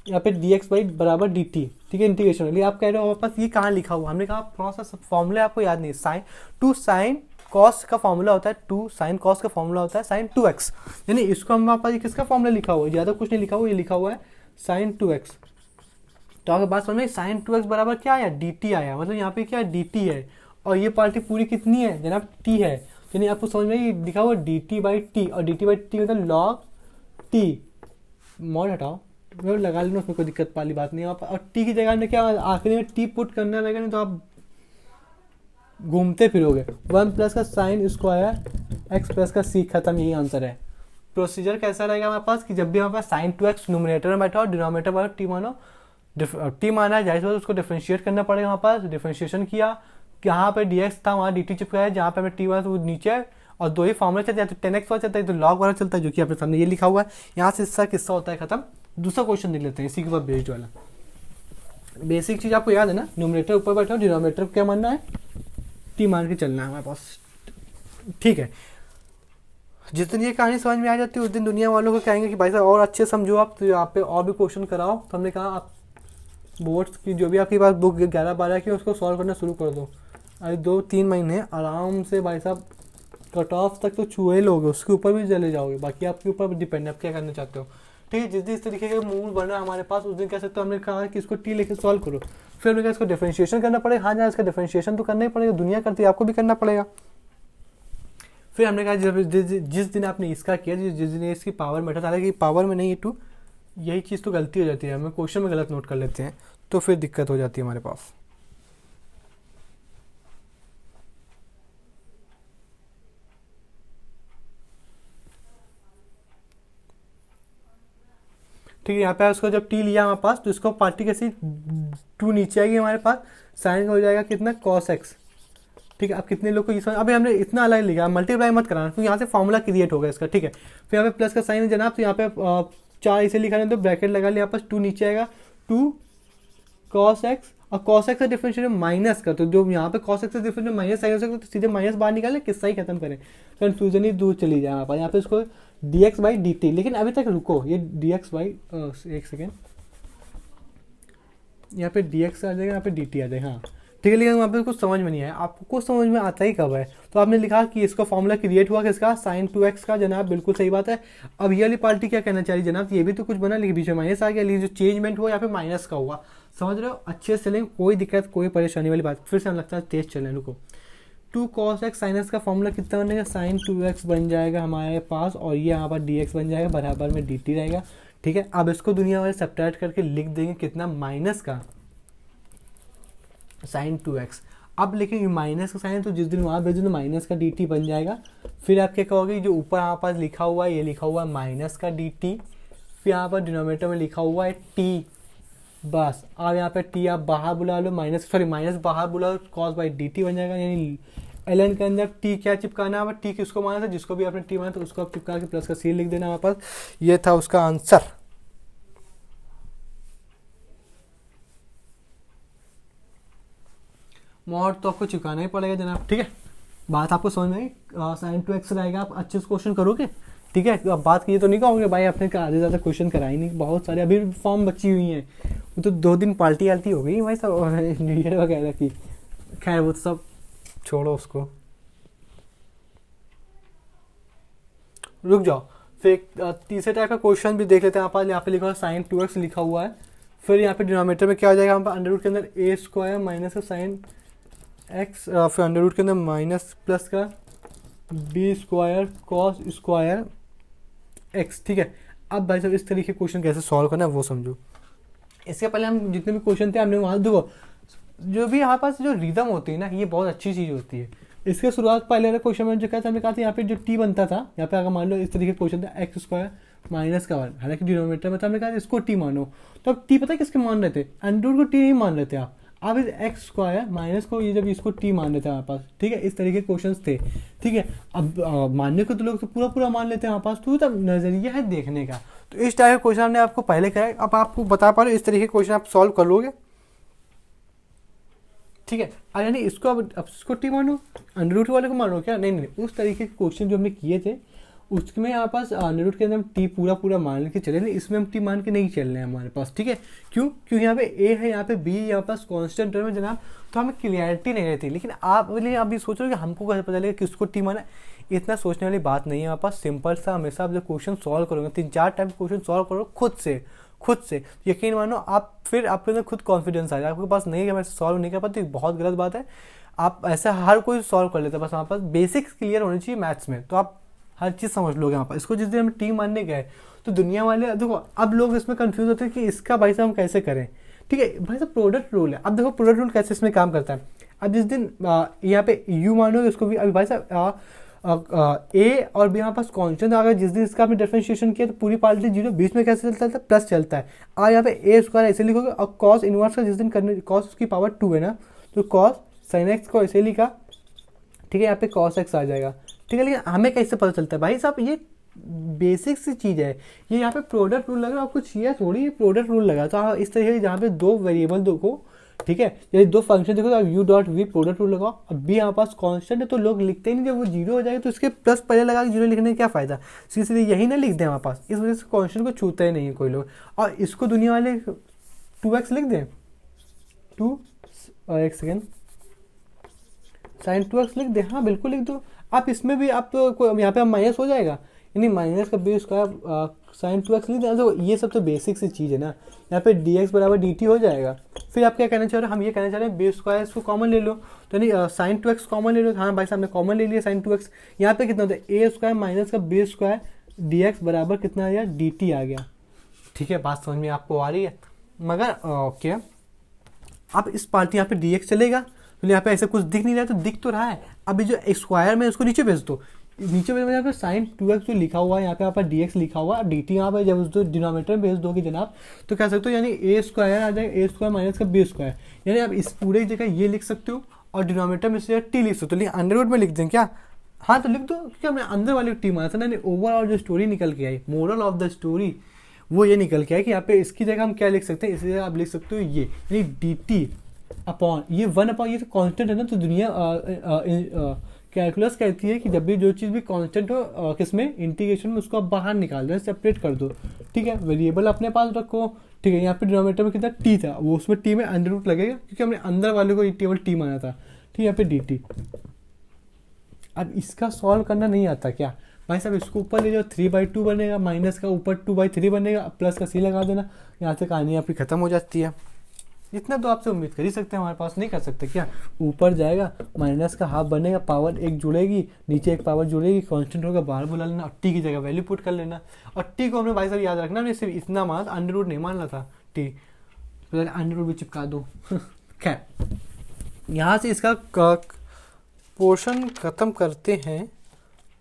यहाँ पे dx बाई बराबर dt। ठीक है, इंटीग्रेशन वाली आप कह रहे हो हमारे पास ये कहाँ लिखा हुआ, हमने कहा थोड़ा सा फॉर्मूला आपको याद नहीं, साइन 2 साइन कॉस का फॉर्मूला होता है, 2 साइन कॉस का फॉर्मूला होता है साइन 2x, यानी इसको हमारे पास किसका फॉर्मूला लिखा हुआ है, ज़्यादा कुछ नहीं लिखा हुआ, ये लिखा हुआ है साइन 2x। तो आपके बात समझ में, साइन 2x बराबर क्या आया, dt आया, मतलब यहाँ पे क्या dt है, और ये पार्टी पूरी कितनी है जनाब, t है, यानी आपको समझ में ये लिखा हुआ dt बाई टी, और dt बाई टी मतलब लॉग t, मॉड हटाओ लगा लेना, उसमें कोई दिक्कत वाली बात नहीं है। और टी की जगह में क्या आखिरी में टी पुट करना रहेगा, नहीं तो आप घूमते फिरोगे। 1 प्लस का साइन स्क्वायर एक्स प्लस का सी, खत्म, यही आंसर है। प्रोसीजर कैसा रहेगा हमारे पास कि जब भी हमारे पास साइन 2x न्यूमरेटर में बैठा हो, डिनोमिनेटर में टी मानो, टी माना है, जाहिर से उसको डिफरेंशिएट करना पड़ेगा हमारे पास। डिफरेंशिएशन किया, जहाँ पे dx था वहाँ dt चिपका है, जहाँ पे हमें t हुआ तो वो नीचे है, और दो ही फॉर्मूला चलता है, तो 10x वाला चलता है, तो लॉग वाला चलता है, जो कि आपके सामने ये लिखा हुआ है। यहाँ से इसका किस्सा होता है खत्म। दूसरा क्वेश्चन देख लेते हैं इसी के ऊपर बेस्ड वाला। बेसिक चीज आपको याद है ना, न्यूमरेटर ऊपर बैठा हो, डिनोमिनेटर क्या मानना है, टी मान के चलना है हमारे पास। ठीक है, जिस दिन ये कहानी समझ में आ जाती है उस दिन दुनिया वालों को कहेंगे कि भाई साहब और अच्छे समझो आप, तो यहाँ पे और भी क्वेश्चन कराओ। तो हमने कहा आप बोर्ड्स की जो भी आपके पास बुक 11-12 की, उसको सॉल्व करना शुरू कर दो। अरे 2-3 महीने आराम से भाई साहब कट ऑफ तक तो छुए लोगे, उसके ऊपर भी चले जाओगे, बाकी आपके ऊपर डिपेंड है आप क्या करना चाहते हो। ठीक है, जिस दिन इस तरीके का मूड बना हमारे पास, उस दिन कह सकते हो हमने कहा कि इसको टी लेके सॉल्व करो, फिर हमने कहा इसको डिफरेंशिएशन करना पड़ेगा। हाँ, जहाँ इसका डिफरेंशिएशन तो करना ही पड़ेगा, दुनिया करती है, आपको भी करना पड़ेगा। फिर हमने कहा जिस दिन आपने इसका किया, जिस दिन इसकी पावर में बैठा, हालांकि पावर में नहीं है 2, यही चीज़ तो गलती हो जाती है, हमें क्वेश्चन में गलत नोट कर लेते हैं, तो फिर दिक्कत हो जाती है हमारे पास। ठीक है, यहाँ पे उसको जब टी लिया हमारे पास, तो इसको पार्टी कैसी 2 नीचे आएगी हमारे पास, साइन हो जाएगा कितना कॉस एक्स। ठीक है, अब कितने लोग को ये समझ, अभी हमने इतना अलग लिखा, मल्टीप्लाई मत कराना, क्योंकि यहाँ से फॉर्मूला क्रिएट होगा इसका। ठीक है, फिर यहाँ पे प्लस का साइन है जनाब, तो यहाँ पे 4 इसे लिखा है, तो ब्रैकेट लगा लिया, यहाँ पास 2 नीचे आएगा, 2 कॉस एक्स, और कॉस एक्स का डिफरेंशिएट माइनस कर, तो जो यहाँ पे कॉस एक्स का डिफरेंशिएट माइनस साइन हो सकता है, तो सीधे माइनस बाहर निकाले, किस्सा ही खत्म करें, कन्फ्यूजन ही दूर चली जाए यहाँ पे इसको dx बाई dt। लेकिन अभी तक रुको, ये dx बाई एक सेकेंड, यहाँ पे dx आ जाएगा, यहाँ पे dt आ जाएगा। हाँ ठीक है, लेकिन वहाँ पे कुछ समझ में नहीं आया, आपको समझ में आता ही कब है। तो आपने लिखा कि इसका फॉर्मूला क्रिएट हुआ किसका, साइन 2x का, जनाब बिल्कुल सही बात है। अब ये वाली पार्टी क्या कहना चाहिए जनाब, ये भी तो कुछ बना, लेकिन बीच में माइनस आ गया, लेकिन जो चेंजमेंट हुआ यहाँ पे माइनस का हुआ, समझ रहे हो, अच्छे से चलेंगे, कोई दिक्कत कोई परेशानी वाली बात। फिर से हम लगता है तेज चलें, रुको। 2 cos x sin x का फॉर्मूला कितना बनेगा, साइन 2x बन जाएगा हमारे पास, और ये यहाँ पर dx बन जाएगा, बराबर में dt रहेगा। ठीक है, अब इसको दुनिया वाले सब्ट्रैक्ट करके लिख देंगे कितना, माइनस का साइन 2x। अब लेकिन माइनस का साइन, तो जिस दिन वहाँ भेजो तो माइनस का dt बन जाएगा। फिर आप क्या कहोगे, जो ऊपर हमारे पास लिखा हुआ है, ये लिखा हुआ है माइनस का dt, फिर यहाँ पर डिनोमिनेटर में लिखा हुआ है t, बस। अब यहाँ पे t आप बाहर बुला लो, माइनस बाहर बुला लो, कॉस बाई dt बन जाएगा, यानी ln के अंदर t क्या चिपकाना है, t किसको माना था, जिसको भी आपने t माना था उसको आप चिपका के प्लस का सी लिख देना हमारे पास। ये था उसका आंसर। मॉड तो आपको चिपकाना ही पड़ेगा जनाब, ठीक है। बात आपको समझ में आई, sin 2x रहेगा, आप अच्छे से क्वेश्चन करोगे, ठीक है। अब बात की तो नहीं कहोगे भाई आपने आधे ज़्यादा क्वेश्चन कराई नहीं, बहुत सारे अभी फॉर्म बची हुई हैं, वो तो 2 दिन पार्टी आल्टी हो गई भाई सब न्यू ईयर वगैरह की। खैर वो तो सब छोड़ो उसको, रुक जाओ। फिर तीसरे टाइप का क्वेश्चन भी देख लेते हैं। यहाँ पे लिखा हुआ sin 2x लिखा हुआ है, फिर यहाँ पे डिनोमिनेटर में क्या हो जाएगा, यहाँ पे अंडर रूट के अंदर a स्क्वायर माइनस का साइन x, फिर अंडर रूट के अंदर माइनस प्लस का b square cos square x, ठीक है। अब भाई साहब इस तरीके के क्वेश्चन कैसे सॉल्व करना है वो समझो। इसके पहले हम जितने भी क्वेश्चन थे हमने वहाँ देखो, जो भी हमारे पास जो रिदम होती है ना, ये बहुत अच्छी चीज़ होती है। इसके शुरुआत पहले वाले क्वेश्चन में जो कहा था, हमने कहा था यहाँ पे जो t बनता था, यहाँ पे अगर मान लो इस तरीके का क्वेश्चन था x स्क्वायर माइनस का 1, हालांकि डिनोमिनेटर में था, हमने कहा इसको t मानो, तो अब t पता है किसके मान रहे थे, अंडर रूट को t नहीं मान रहे थे आप इस एक्स स्क्वायर माइनस को ये जब इसको t मान लेते हैं हमारे पास, ठीक है। इस तरीके के क्वेश्चन थे, ठीक है। अब मानने को तो लोग तो पूरा पूरा मान लेते हैं हमारे पास, तो तब नज़रिया है देखने का। तो इस टाइप का क्वेश्चन हमने आपको पहले कराया, अब आपको बता पा रहे इस तरीके के क्वेश्चन आप सॉल्व कर लोगे, ठीक है। यानी इसको अब इसको टी मानो, अंडर रूट वाले को मानो क्या, नहीं नहीं, उस तरीके के क्वेश्चन जो हमने किए थे उसमें यहाँ पास अंडर रूट के अंदर हम टी पूरा पूरा मान के चले, नहीं इसमें हम टी मान के नहीं चल रहे हैं हमारे पास, ठीक है। क्यों, क्योंकि यहाँ पे ए है, यहाँ पे बी, यहाँ पास कॉन्स्टेंट टर्म है जनाब, तो हमें क्लियरिटी नहीं रहती। लेकिन आप अभी सोच रहे हो कि हमको कैसे पता चलेगा किसको टी माना, इतना सोचने वाली बात नहीं है हमारे पास। सिंपल सा, हमेशा आप जब क्वेश्चन सॉल्व करोगे 3-4 टाइम क्वेश्चन सॉल्व करो खुद से यकीन मानो, आप फिर आपके अंदर खुद कॉन्फिडेंस आ जाए। आपके पास नहीं है मैं सॉल्व नहीं कर पाता, तो बहुत गलत बात है। आप ऐसा हर कोई सॉल्व कर लेता है, बस हमारे पास बेसिक्स क्लियर होनी चाहिए मैथ्स में, तो आप हर चीज़ समझ लोगे यहाँ पर। इसको जिस दिन हम टीम मानने गए तो दुनिया वाले देखो, अब लोग इसमें कंफ्यूज होते हैं कि इसका भाई साहब हम कैसे करें, ठीक है। भाई साहब प्रोडक्ट रूल है, अब देखो प्रोडक्ट रूल कैसे इसमें काम करता है। अब जिस दिन यहाँ पे यू मानोगे उसको भी, अभी भाई साहब ए और बी यहाँ पास कॉन्स्टेंट आ गया, जिस दिन इसका आपने डिफरेंशिएशन किया तो पूरी पार्टी जीरो, बीच में कैसे चलता है प्लस चलता है। और यहाँ पे ए स्क्वायर ऐसे लिखोगे, और कॉस इनवर्स का जिस दिन करने, कॉस उसकी पावर 2 है ना, तो कॉस साइन एक्स को ऐसे लिखा, ठीक है। यहाँ पे कॉस एक्स आ जाएगा, ठीक है। लेकिन हमें कैसे पता चलता है भाई साहब, ये बेसिक सी चीज़ है, ये यहाँ पे प्रोडक्ट रूल लगा, आपको चाहिए थोड़ी ये प्रोडक्ट रूल लगा। तो इस तरीके से जहाँ पे 2 वेरिएबल देखो, ठीक है, यदि 2 फंक्शन देखो तो u dot v product rule लगाओ। अब बी यहाँ पास कांस्टेंट है तो लोग लिखते ही नहीं, जब वो जीरो हो जाएगा तो इसके प्लस पहले लगा के जीरो लिखने का क्या फ़ायदा, सीधे यही ना लिख दें हमारे पास। इस वजह से कांस्टेंट को छूता ही नहीं है कोई लोग, और इसको दुनिया वाले 2x लिख दें, 2 और 1 सेकेंड साइन 2x लिख दे, हाँ बिल्कुल लिख दो। आप इसमें भी आप तो यहाँ पे माइनस हो जाएगा, यानी माइनस का बेस का साइन 2x लिख देना। तो ये सब तो बेसिक सी चीज़ है ना, यहाँ पे dx बराबर dt हो जाएगा। फिर आप क्या कहना चाह रहे हो, हम ये कहना चाह रहे हैं बेस स्क्वायर इसको कॉमन ले लो, तो यानी साइन 2x कॉमन ले लो। हाँ भाई साहब ने कॉमन ले लिया साइन 2x, यहाँ पे कितना होता है a स्क्वायर माइनस का बेस स्क्वायर dx बराबर कितना आ गया dt आ गया, ठीक है। बात समझ में आपको आ रही है, मगर ओके। अब इस पार्टी यहाँ पे dx चलेगा, तो यहाँ पे ऐसे कुछ दिख नहीं रहा, तो दिख तो रहा है। अभी जो स्क्वायर में उसको नीचे भेज दो, नीचे भेज यहाँ पे साइन 2x जो लिखा हुआ है, यहाँ पे आप dx लिखा हुआ है, dt यहाँ पे जब उसको डिनोमिनेटर में भेज दोगे जनाब तो कह सकते हो, यानी a स्क्वायर आ जाएगा, a स्क्वायर माइनस का b स्क्वायर, यानी आप इस पूरे जगह ये लिख सकते हो और डिनोमिनेटर में से t लिख सकते हो। लेकिन अंडर रूट में लिख दें क्या, हाँ तो लिख दो, क्योंकि हमने अंदर वाली टी माना था ना। ओवरऑल जो स्टोरी निकल के आई, मोरल ऑफ द स्टोरी वो ये निकल के आई कि यहाँ पे इसकी जगह हम क्या लिख सकते हैं, इसी जगह आप लिख सकते हो ये, यानी dt अपॉन ये 1 अपॉन ये तो कांस्टेंट है ना, तो दुनिया कैलकुलस कहती है कि जब भी जो चीज़ भी कांस्टेंट हो किसमें इंटीग्रेशन में, उसको आप बाहर निकाल दो, सेपरेट कर दो, ठीक है। वेरिएबल अपने पास रखो, ठीक है। यहाँ पे डिनोमिनेटर में कितना t था, वो उसमें t में अंडर रूट लगेगा, क्योंकि हमने अंदर वाले को केवल t माना था, ठीक है। यहाँ पे dt, अब इसका सॉल्व करना नहीं आता क्या भाई साहब, इसको ऊपर ले जाओ 3/2 बनेगा, माइनस का ऊपर 2/3 बनेगा, प्लस का c लगा देना, यहाँ से कहानी आपकी खत्म हो जाती है। इतना तो आपसे उम्मीद कर ही सकते हैं, हमारे पास नहीं कर सकते क्या। ऊपर जाएगा माइनस का हाफ बनेगा, पावर 1 जुड़ेगी, नीचे एक पावर जुड़ेगी, कांस्टेंट होगा बाहर बुला लेना, और टी की जगह वैल्यू पुट कर लेना। और टी को हमने भाई साहब याद रखना, हमने सिर्फ इतना माना, अंडर रूट नहीं मानना था टी, तो अंडर रूट भी चिपका दो खैर, यहाँ से इसका पोर्शन खत्म करते हैं।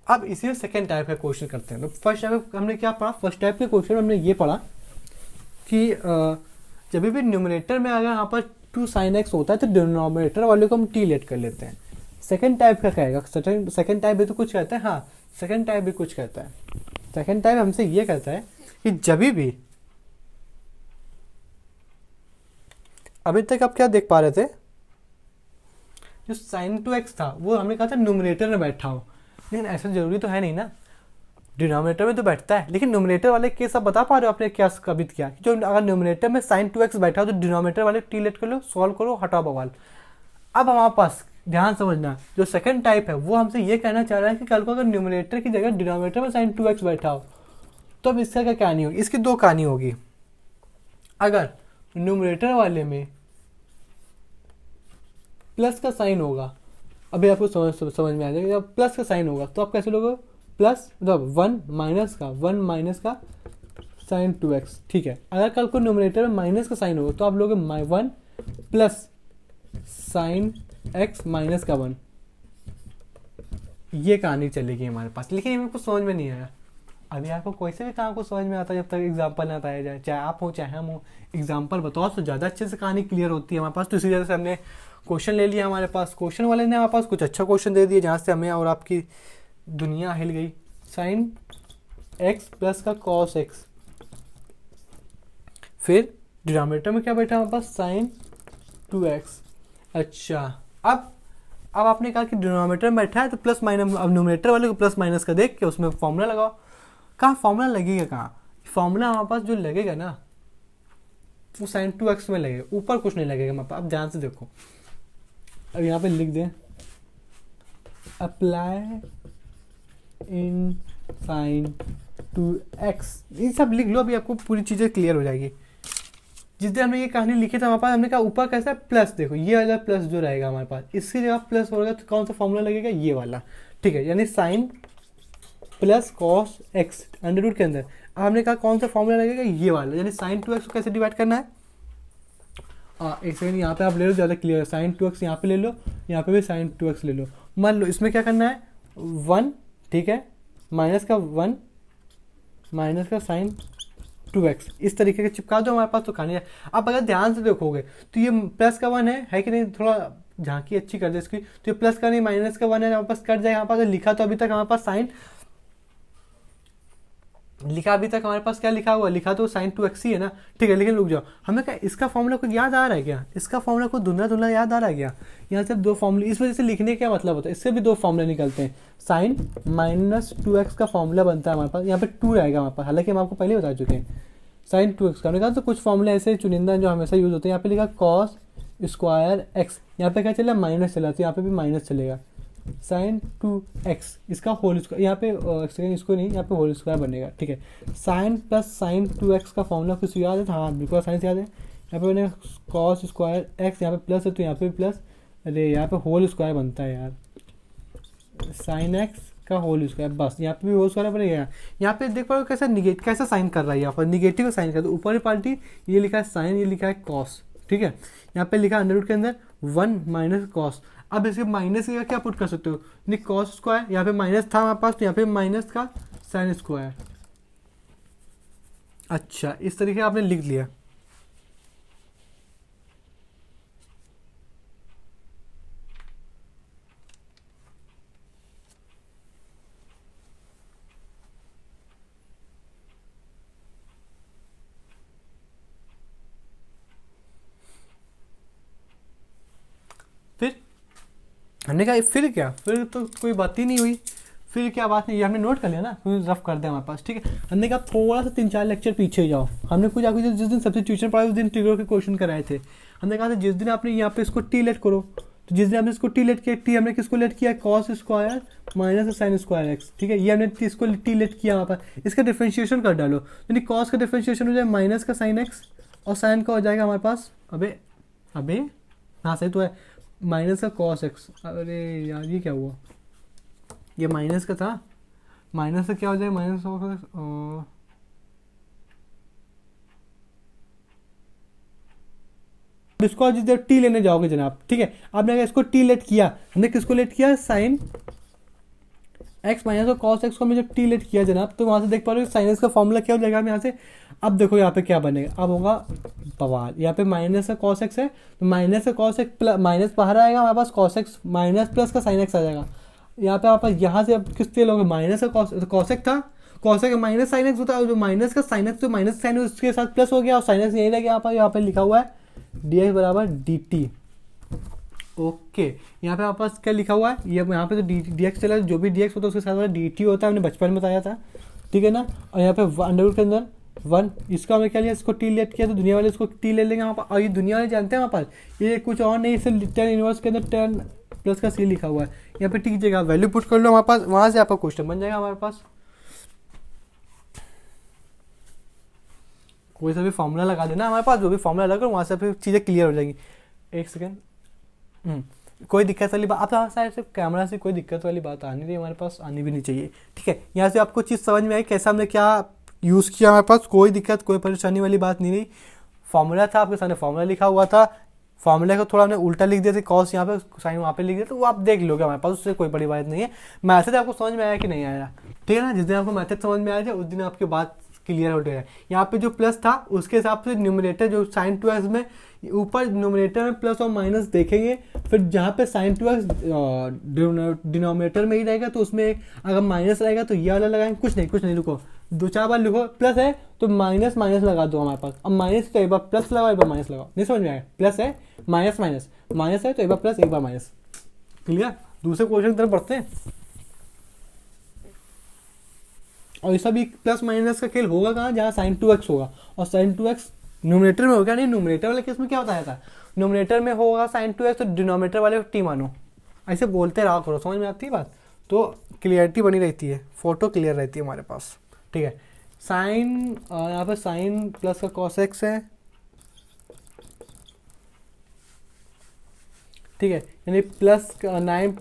अब इसी सेकेंड टाइप का क्वेश्चन करते हैं। तो फर्स्ट टाइप हमने क्या पढ़ा, फर्स्ट टाइप के क्वेश्चन हमने ये पढ़ा कि जब भी न्यूमरेटर में अगर यहाँ पर 2 sin x होता है तो डिनोमिनेटर वाले को हम t लेट कर लेते हैं। सेकंड टाइप का कहेगा, सेकंड टाइप भी तो कुछ कहता है, हाँ सेकंड टाइप भी कुछ कहता है। सेकंड टाइप हमसे ये कहता है कि जब भी, अभी तक आप क्या देख पा रहे थे, जो sin 2x था वो हमने कहा था न्यूमरेटर में बैठा हो, लेकिन ऐसा जरूरी तो है नहीं ना, डिनोमिनेटर में तो बैठता है। लेकिन न्यूमरेटर वाले केस आप बता पा रहे हो आपने क्या कभी किया, जो अगर न्यूमरेटर में sin 2x बैठा हो तो डिनोमिनेटर वाले टी लेट कर लो, सॉल्व करो, हटाओ बवाल। अब हमारे पास ध्यान समझना, जो सेकंड टाइप है वो हमसे ये कहना चाह रहा है कि कल को अगर न्यूमरेटर की जगह डिनोमिनेटर में sin 2x बैठा हो तो अब इसका क्या कहानी होगी, इसकी दो कहानी होगी। अगर न्यूमरेटर वाले में प्लस का साइन होगा, अभी आपको समझ में आ जाएगा, जब प्लस का साइन होगा तो आप कैसे लोगे, प्लस मतलब वन माइनस का साइन 2x, ठीक है। अगर कल को न्यूमरेटर में माइनस का साइन होगा तो आप लोगे 1 प्लस साइन x माइनस का 1, ये कहानी चलेगी हमारे पास। लेकिन ये मेरे को समझ में नहीं आया, अभी आपको कोई से भी काम को समझ में आता है जब तक एग्जाम्पल ना बताया जाए, चाहे आप हो चाहे हम हो, एग्जाम्पल बताओ तो ज़्यादा अच्छे से कहानी क्लियर होती है हमारे पास। तो इसी वजह से हमने क्वेश्चन ले लिया हमारे पास, क्वेश्चन वाले ने हमारे पास कुछ अच्छा क्वेश्चन दे दिया जहाँ से हमें और आपकी दुनिया हिल गई। साइन x प्लस का कॉस x, फिर डिनोमिनेटर में क्या बैठा हमारे पास, साइन 2x। अच्छा, अब आपने कहा कि डिनोमिनेटर में बैठा है तो प्लस माइनस, अब न्यूमरेटर वाले को प्लस माइनस का देख के उसमें फॉर्मूला लगाओ। कहाँ फॉर्मूला लगेगा, कहाँ फॉर्मूला हमारे पास जो लगेगा ना वो साइन 2x में लगेगा, ऊपर कुछ नहीं लगेगा हमारे पास। अब ध्यान से देखो, अब यहाँ पे लिख दें अप्लाई इन साइन 2x, ये सब लिख लो, अभी आपको पूरी चीज़ें क्लियर हो जाएगी। जिस दिन हमने ये कहानी लिखी था हमारे पास, हमने कहा ऊपर कैसा प्लस, देखो ये वाला प्लस जो रहेगा हमारे पास, इसकी जगह प्लस होगा तो कौन सा फॉर्मूला लगेगा, ये वाला, ठीक है। यानी sine plus cos x under root के अंदर, हमने कहा कौन सा फॉर्मूला लगेगा, ये वाला। यानी साइन 2x को कैसे डिवाइड करना है, एक सेकंड यहाँ पे आप ले लो, ज़्यादा क्लियर है। साइन 2x यहाँ पे ले लो, यहाँ पे भी साइन 2x ले लो। मान लो इसमें क्या करना है, 1, ठीक है, माइनस का 1 माइनस का साइन 2x, इस तरीके के चिपका दो हमारे पास तो कहानी है। अब अगर ध्यान से देखोगे तो ये प्लस का 1 है कि नहीं, थोड़ा झांकी अच्छी कर दे इसकी, तो ये प्लस का नहीं माइनस का 1 है, हमारे पास कट जाएगा। हमारे पास लिखा तो अभी तक हमारे पास साइन लिखा, अभी तक हमारे पास क्या लिखा हुआ, लिखा तो साइन 2x ही है ना, ठीक है। लेकिन रुक जाओ, हमें क्या इसका फॉर्मूला को याद आ रहा है क्या, इसका फॉर्मूला को धुंधला याद आ रहा है क्या, यहाँ से दो फॉर्मूले, इस वजह से लिखने का क्या मतलब होता है, इससे भी दो फॉर्मूले निकलते हैं। साइन माइनस 2x का फॉर्मूला बनता है हमारे पास, यहाँ पे 2 आएगा हमारे पास, हालांकि हम आपको पहले बता चुके हैं। साइन 2x का हमने कहा तो कुछ फॉर्मूले ऐसे चुनिंदा जो हमेशा यूज होते हैं। यहाँ पे लिखा कॉस स्क्वायर एक्स, यहाँ पे क्या चला, माइनस चला, तो यहाँ पे भी माइनस चलेगा। साइन 2x इसका होल स्क्वायर, यहाँ पे सेकेंड इसको नहीं, यहाँ पे होल स्क्वायर बनेगा, ठीक है। साइन प्लस साइन 2x का फॉर्मूला कुछ याद है, हाँ बिल्कुल साइन याद है। यहाँ पे बनेगा कॉस स्क्वायर एक्स, यहाँ पे प्लस है तो यहाँ पे प्लस, अरे यहाँ पे होल स्क्वायर बनता है यार, साइन एक्स का होल स्क्वायर, बस यहाँ पे भी होल स्क्वायर बनेगा। यहाँ पे देख पा कैसा कैसा साइन कर रहा है, यहाँ पर निगेटिव का साइन कर दो, ऊपर पार्टी ये लिखा है साइन, ये लिखा है कॉस, ठीक है। यहाँ पे लिखा अंडर रूट के अंदर 1 माइनस कॉस, अब इसके माइनस का क्या पुट कर सकते हो, नहीं कॉस स्क्वायर, यहाँ पे माइनस था हमारे पास तो यहाँ पे माइनस का साइन स्क्वायर। अच्छा, इस तरीके आपने लिख लिया। फिर हमने कहा फिर क्या, फिर तो कोई बात ही नहीं हुई, फिर क्या बात नहीं, ये हमने नोट कर लिया ना, क्योंकि रफ कर दिया हमारे पास, ठीक है। हमने कहा थोड़ा सा 3-4 लेक्चर पीछे जाओ, हमने कुछ आपको जिस दिन सब्स्टिट्यूशन पढ़ाया उस दिन ट्रिगर के क्वेश्चन कराए थे। हमने कहा था जिस दिन आपने यहाँ पे इसको टी लेट करो, तो जिस दिन हमने इसको टी लेट किया, टी हमने किसको लेट किया, cos square minus sine square x, ठीक है। ये हमने इसको टी लेट किया, वहाँ पर इसका डिफ्रेंशिएशन कर डालो, यानी कॉस का डिफ्रेंशिएशन हो जाए माइनस का साइन एक्स, और साइन का हो जाएगा हमारे पास, अबे हाँ सही तो है, माइनस का कॉस एक्स। अरे यार ये क्या हुआ, ये माइनस का था, माइनस का क्या हो जाएगा, माइनस इसको जिस देर टी लेने जाओगे जनाब, ठीक है। आपने इसको टी लेट किया, हमने किसको लेट किया, साइन एक्स माइनस और कॉस एक्स को हमने जब टी लेट किया जनाब, तो वहां से देख पा रहे हो साइन एक्स का फॉर्मूला क्या हो जाएगा, हम यहाँ से अब देखो यहाँ पे क्या बनेगा, अब होगा बवाल। यहाँ पे माइनस का कॉस एक्स है, तो माइनस का कॉस एक्स प्लस माइनस बाहर आएगा, हमारे पास कॉस एक्स माइनस प्लस का साइन एक्स आ जाएगा। यहाँ पे आप यहाँ से अब किस लोगे, माइनस का कॉस, तो कॉस एक्स था, cos x minus sine x होता है, जो माइनस का साइन एक्स, जो माइनस साइन उसके साथ प्लस हो गया, और साइन एक्स यही रह गया। यहाँ पे लिखा हुआ है डी एक्स बराबर डी टी। ओके, यहाँ पे आपके पास क्या लिखा हुआ है, ये यहाँ पे तो डी एक्स चला, जो भी डी एक्स होता है उसके साथ वाला डी टी होता है, हमने बचपन में बताया था, ठीक है ना। और यहाँ पे अंडर के अंदर वन, इसका हमने क्या लिया, इसको टी लेट किया, तो दुनिया वाले इसको टी ले लेंगे वहाँ पर। और ये दुनिया वाले जानते हैं हमारे पास ये कुछ और नहीं, इसे टेन इनवर्स के अंदर टेन प्लस का सी लिखा हुआ है। यहाँ पे टी की जगह वैल्यू पुट कर लो हमारे पास, वहाँ से आपका क्वेश्चन बन जाएगा हमारे पास। कोई सा भी फॉर्मूला लगा देना हमारे पास, जो भी फॉर्मूला लगा वहाँ से फिर चीज़ें क्लियर हो जाएगी। एक सेकेंड, कोई दिक्कत वाली बात, आप साइड से कैमरा से कोई दिक्कत वाली बात आनी नहीं, हमारे पास आनी भी नहीं चाहिए, ठीक है। यहाँ से आपको चीज़ समझ में आई कैसा हमने क्या यूज़ किया, हमारे पास कोई दिक्कत कोई परेशानी वाली बात नहीं रही। फॉर्मूला था, आपके सामने फॉर्मूला लिखा हुआ था, फॉर्मूले को थोड़ा हमने उल्टा लिख दिया था, कॉस यहाँ पे साइन वहाँ पे लिख दिया, तो वो आप देख लोगे हमारे पास, उससे कोई बड़ी बात नहीं है। मैथड आपको समझ में आया कि नहीं आया, ठीक है ना। जिस दिन आपको मैथड समझ में आया था उस दिन आपकी बात क्लियर हो जाएगा। यहाँ पे जो प्लस था उसके हिसाब से न्यूमरेटर जो साइन टू एक्स में ऊपर न्यूमरेटर में प्लस और माइनस देखेंगे, फिर जहाँ पे साइन टू एक्स डिनोमिनेटर में ही रहेगा तो उसमें अगर माइनस रहेगा तो ये वाला लगाएंगे। कुछ नहीं लिखो, दो चार बार लिखो, प्लस है तो माइनस माइनस लगा दो हमारे पास। अब माइनस तो एक बार प्लस लगाओ एक बार माइनस लगाओ, नहीं समझ में आया, प्लस है माइनस माइनस, माइनस है तो एक बार प्लस एक बार माइनस। क्लियर, दूसरे क्वेश्चन की तरफ बढ़ते हैं। और ये सब प्लस माइनस का खेल होगा कहाँ, जहाँ साइन टू एक्स होगा, और साइन टू एक्स न्यूमरेटर में होगा, नहीं न्यूमरेटर वाले केस में क्या बताया था, न्यूमरेटर में होगा साइन टू एक्स तो डिनोमिनेटर वाले टी मानो, ऐसे बोलते रहा करो, समझ में आती है बात, तो क्लियरिटी बनी रहती है, फोटो क्लियर रहती है हमारे पास, ठीक है। साइन यहाँ पे साइन प्लस का कॉस एक्स है, ठीक है, यानी प्लस 9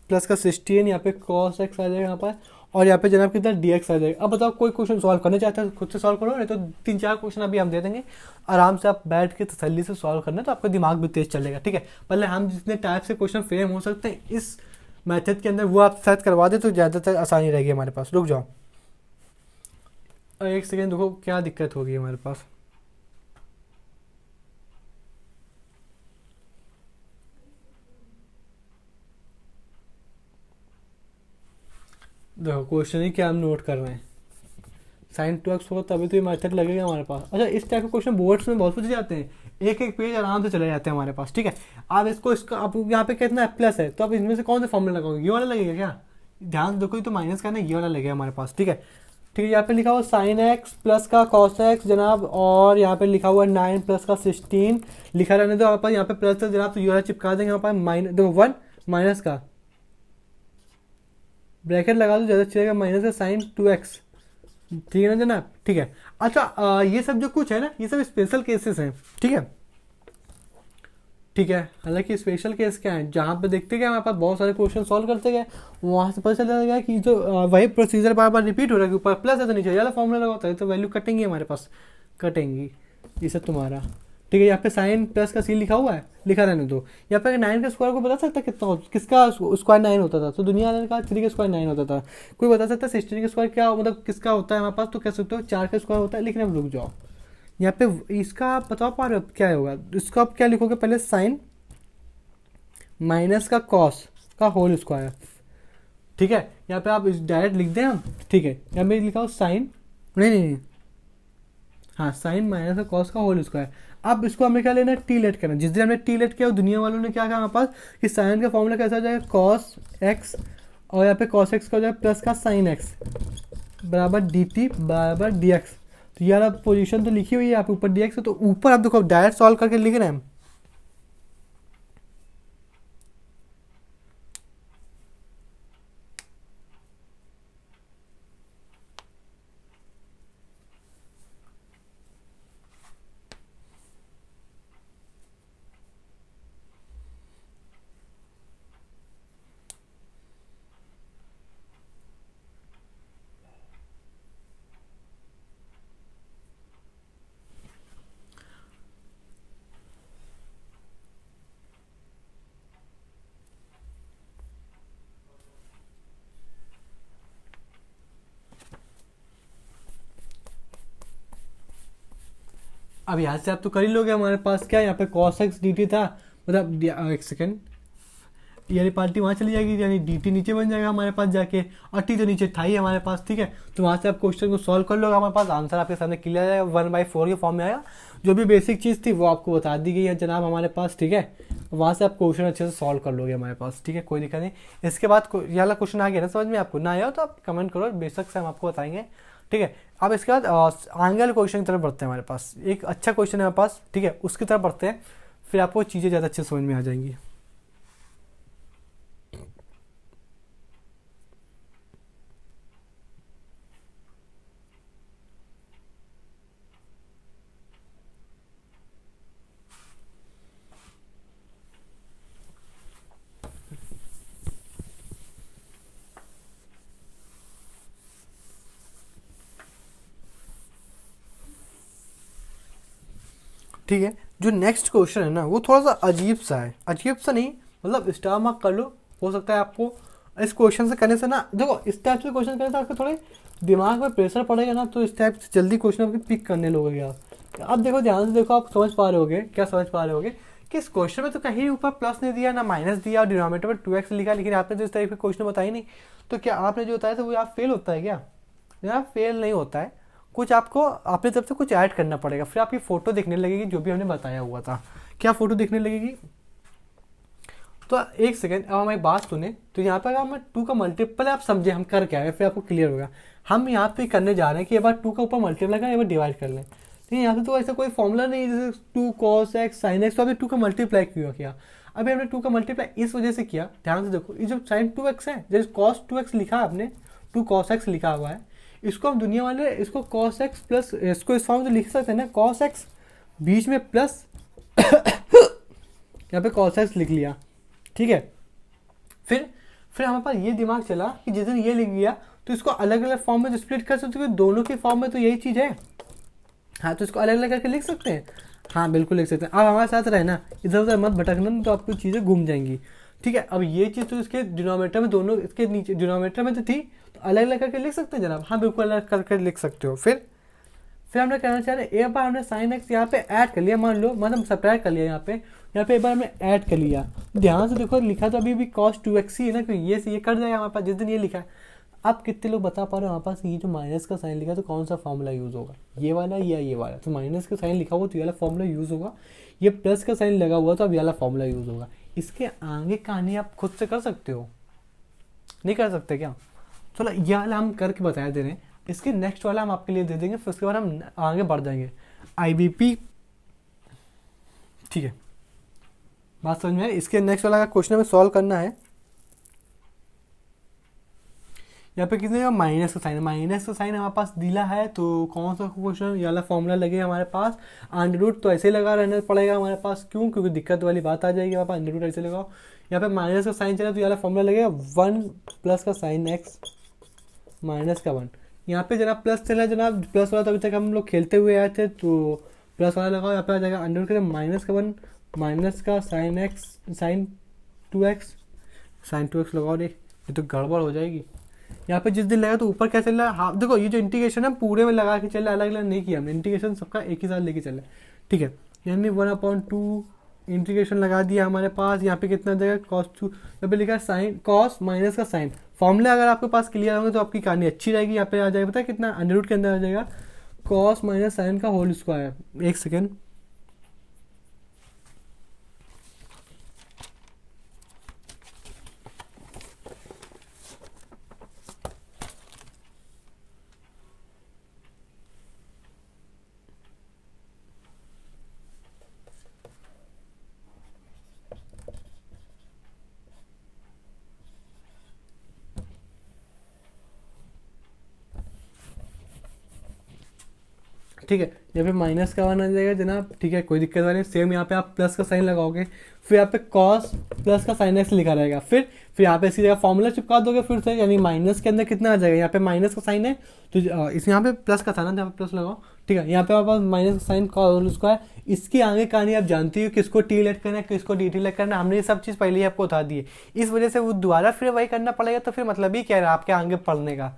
प्लस का 16, यहाँ पे कॉस एक्स आ जाएगा यहाँ पर, और यहाँ पे जनाब कितना डी एक्स आ जाएगा। अब बताओ कोई क्वेश्चन सॉल्व करना चाहता है खुद से सॉल्व करो, नहीं तो 3-4 क्वेश्चन अभी हम दे देंगे, आराम से आप बैठ के तसल्ली से सॉल्व करना, तो आपका दिमाग भी तेज चलेगा, ठीक है। पहले हम जितने टाइप से क्वेश्चन फ्रेम हो सकते हैं इस मेथड के अंदर वो आप सेट करवा दे तो ज़्यादातर आसानी रहेगी हमारे पास। रुक जाओ एक सेकेंड, देखो क्या दिक्कत होगी हमारे पास। देखो क्वेश्चन ही क्या हम नोट कर रहे हैं, साइन टू एक्स होगा तभी तो ये मेथड लगेगा हमारे पास। अच्छा, इस टाइप के क्वेश्चन बोर्ड्स में बहुत पूछे जाते हैं, एक एक पेज आराम से चले जाते हैं हमारे पास, ठीक है। आप इसको इसका आप यहाँ पे कितना प्लस है तो आप इनमें से कौन सा फॉर्मूला लगाओगे, ये वाला लगेगा क्या, ध्यान से देखो, ये तो माइनस का ना, ये वाला लगेगा हमारे पास, ठीक है। ठीक है, यहाँ पे लिखा हुआ साइन एक्स प्लस का कॉस एक्स जनाब, और यहाँ पे लिखा हुआ 9 प्लस का 16 लिखा रहने दो हमारे पास, यहाँ पे प्लस है जनाब तो ये वाला चिपका देंगे यहाँ पर, माइनस देखो 1 माइनस का ब्रैकेट लगा दो, ज़्यादा चलेगा, माइनस का साइन 2x, ठीक है ना जनाब, ठीक है। अच्छा ये सब जो कुछ है ना ये सब स्पेशल केसेस हैं, ठीक है, ठीक है। हालांकि स्पेशल केस क्या है, जहाँ पे देखते गए हमारे पास बहुत सारे क्वेश्चन सॉल्व करते गए, वहाँ से पता चला गया कि जो वही प्रोसीजर बार बार रिपीट हो रहा है, ऊपर प्लस है तो नीचे ज़्यादा फॉर्मूला लगा होता है, तो वैल्यू कटेंगी हमारे पास, कटेंगी, ये सब तुम्हारा, ठीक है। यहाँ पे साइन प्लस का सी लिखा हुआ है, लिखा रहने दो। यहाँ पे 9 का स्क्वायर को बता सकता कितना किसका स्क्वायर 9 होता था, तो दुनिया वाले ने कहा 3 का स्क्वायर 9 होता था। कोई बता सकता 16 का स्क्वायर क्या मतलब किसका होता है हमारे पास, तो कह सकते हो 4 का स्क्वायर होता है, लेकिन अब रुक जाओ, यहाँ पे इसका आप बता पा रहे हो क्या होगा, इसका आप क्या लिखोगे, पहले साइन माइनस का कॉस का होल स्क्वायर, ठीक है। यहाँ पे आप डायरेक्ट लिख दें हम, ठीक है, यहाँ पे लिखा हो साइन, नहीं, हाँ साइन माइनस का कॉस का होल स्क्वायर। अब इसको हमें क्या लेना है, टी लेट करना। जिस दिन हमने टी लेट किया दुनिया वालों ने क्या कहा हमारे पास कि साइन का फॉर्मूला कैसा हो जाएगा, कॉस एक्स, और यहाँ पे कॉस एक्स का हो जाएगा प्लस का साइन एक्स बराबर डी टी बराबर डी एक्स। तो यार अब पोजीशन तो लिखी हुई है यहाँ पे ऊपर डी एक्स, तो ऊपर आप देखो डायरेक्ट सॉल्व करके लिख रहे हैं हम, अब यहाँ से आप तो कर ही लोगे, हमारे पास क्या है यहाँ पे cos x dt था, मतलब एक सेकेंड, ये वाली पार्टी वहाँ चली जाएगी, यानी dt नीचे बन जाएगा हमारे पास जाके, और t तो नीचे था ही हमारे पास, ठीक है। तो वहाँ से आप क्वेश्चन को सॉल्व कर लोगे, हमारे पास आंसर आपके सामने क्लियर आ जाएगा, 1/4 के फॉर्म में आएगा। जो भी बेसिक चीज़ थी वो आपको बता दी गई है जनाब हमारे पास, ठीक है। वहाँ से आप क्वेश्चन अच्छे से सॉल्व कर लोगे हमारे पास, ठीक है, कोई दिक्कत नहीं। इसके बाद ये वाला क्वेश्चन आ गया ना समझ में, आपको ना आया तो आप कमेंट करो, बेशक से हम आपको बताएंगे, ठीक है। अब इसके बाद आगे वाले क्वेश्चन की तरफ बढ़ते हैं, हमारे पास एक अच्छा क्वेश्चन है हमारे पास, ठीक है, उसकी तरफ बढ़ते हैं, फिर आपको चीज़ें ज़्यादा अच्छे समझ में आ जाएंगी। ठीक है, जो नेक्स्ट क्वेश्चन है ना वो थोड़ा सा अजीब सा है, अजीब सा नहीं, मतलब स्टार मार्क कर लो, हो सकता है आपको इस क्वेश्चन से करने से ना, देखो इस टाइप से क्वेश्चन करने से आपके थोड़े दिमाग में प्रेशर पड़ेगा ना, तो इस टाइप से जल्दी क्वेश्चन आपके पिक करने लोगे आप। अब देखो ध्यान से देखो, आप समझ पा रहे होगे, क्या समझ पा रहे होगे कि इस क्वेश्चन में तो कहीं ऊपर प्लस नहीं दिया ना माइनस दिया, और डिनोमिनेटर में 2x लिखा, लेकिन आपने तो इस टाइप के क्वेश्चन बताई नहीं, तो क्या आपने जो बताया था वो आप फेल होता है क्या? यार फेल नहीं होता है, कुछ आपको अपनी तरफ से कुछ ऐड करना पड़ेगा, फिर आपकी फ़ोटो दिखने लगेगी जो भी हमने बताया हुआ था। क्या फ़ोटो दिखने लगेगी? तो एक सेकेंड, अब हमारी बात सुने, तो यहाँ पर अगर हम 2 का मल्टीपल आप समझे हम कर क्या है, फिर आपको क्लियर होगा। हम यहाँ पे करने जा रहे हैं कि एक बार 2 का ऊपर मल्टीप्लाई करें, एक बार डिवाइड कर लें, ठीक है। यहाँ पे तो ऐसा कोई फॉर्मूला नहीं है जैसे 2 cos x sin x, तो अभी 2 का मल्टीप्लाई क्यों किया? अभी हमने 2 का मल्टीप्लाई इस वजह से किया, ध्यान से देखो, ये जो sin 2x है, जैसे cos 2x लिखा आपने, 2 cos x लिखा हुआ है, इसको हम दुनिया वाले इसको cos x प्लस, इसको इस फॉर्म से लिख सकते हैं ना, cos x बीच में प्लस यहाँ पे cos x लिख लिया, ठीक है। फिर हमारे पास ये दिमाग चला कि जिस दिन ये लिख गया तो इसको अलग अलग फॉर्म में तो स्प्लिट कर सकते हो, दोनों के फॉर्म में तो यही चीज़ है, हाँ, तो इसको अलग अलग करके लिख सकते हैं, हाँ बिल्कुल लिख सकते हैं। अब हमारे साथ रहना, इधर उधर मत भटकना, तो आपको चीज़ें घूम जाएंगी, ठीक है। अब ये चीज़ तो इसके डिनोमिनेटर में, दोनों इसके नीचे डिनोमिनेटर में तो थी, तो अलग अलग करके लिख सकते हैं जनाब, हाँ बिल्कुल अलग करके लिख सकते हो। फिर हमने करना चाह रहे, एक बार हमने साइन एक्स यहाँ पे ऐड कर लिया, मान लो मतलब सब्ट्रैक्ट कर लिया, यहाँ पे एक बार हमने ऐड कर लिया, ध्यान से देखो लिखा तो अभी भी cos 2x ही है ना, क्योंकि ये से ये कट जाएगा हमारे पास जिस दिन ये लिखा है। अब कितने लोग बता पा रहे हो हमारे पास ये जो माइनस का साइन लिखा तो कौन सा फॉर्मूला यूज़ होगा, ये वाला या ये वाला? तो माइनस का साइन लिखा हुआ तो ये वाला फॉर्मूला यूज़ होगा, ये प्लस का साइन लगा हुआ तो अब ये वाला फॉर्मूला यूज़ होगा। इसके आगे कहानी आप खुद से कर सकते हो, नहीं कर सकते क्या? चलो ये वाला हम करके बताया दे रहे हैं, इसके नेक्स्ट वाला हम आपके लिए दे देंगे, फिर उसके बाद हम आगे बढ़ जाएंगे IBP, ठीक है। बात समझ में है? इसके नेक्स्ट वाला क्वेश्चन हमें सॉल्व करना है। यहाँ पे कितने का माइनस का साइन, माइनस का साइन हमारे पास दिला है, तो कौन सा क्वेश्चन ये वाला फॉर्मूला लगे हमारे पास, अंडर रूट तो ऐसे लगा रहना पड़ेगा हमारे पास, क्यों? क्योंकि दिक्कत वाली बात आ जाएगी हमारे पास, अंडर रूट ऐसे लगाओ, यहाँ पे माइनस का साइन चला तो ये वाला फॉर्मूला लगेगा 1 प्लस का साइन एक्स माइनस का 1। यहाँ पे जनाब प्लस चला, जनाब प्लस वाला तो अभी तक हम लोग खेलते हुए आए थे, तो प्लस वाला लगाओ, यहाँ पे आ जाएगा अंडर रूट माइनस का 1 माइनस का साइन एक्स साइन 2x लगाओ रे, ये तो गड़बड़ हो जाएगी। यहाँ पे जिस दिन लगा तो ऊपर क्या चल रहा है, हाँ देखो ये जो इंटीग्रेशन है पूरे में लगा के चल रहा है, अलग अलग नहीं किया हमने, इंटीग्रेशन सबका एक ही साथ लेके चल रहा है, ठीक है। यानी 1/2 इंटीग्रेशन लगा दिया हमारे पास, यहाँ पे कितना देगा cos 2, यहाँ पे लिखा है साइन cos माइनस का साइन। फॉर्मूले अगर आपके पास क्लियर होंगे तो आपकी कहानी अच्छी रहेगी। यहाँ पे आ जाएगा पता है कितना, अंडर रूट के अंदर आ जाएगा cos माइनस साइन का होल स्क्वायर। एक सेकेंड, ठीक है, यहाँ पे माइनस का 1 आ जाएगा जनाब, ठीक है, कोई दिक्कत वाली। सेम यहाँ पे आप प्लस का साइन लगाओगे, फिर यहाँ पे cos प्लस का साइन एक्स लिखा रहेगा, फिर यहाँ पे इसी जगह फॉर्मूला चिपका दोगे फिर से, यानी माइनस के अंदर कितना आ जाएगा, यहाँ पे माइनस का साइन है तो इस यहाँ पे प्लस का था ना, यहाँ पे प्लस लगाओ, ठीक है। यहाँ पे आपके पास माइनस का साइन cos उसका है। इसकी आगे कहानी आप जानती हो, किसको टी लेट करना है किसको डी टी लेट करना है, हमने ये सब चीज़ पहले ही आपको बता दी है, इस वजह से वो दोबारा फिर वही करना पड़ेगा, तो फिर मतलब ही क्या है आपके आगे पढ़ने का,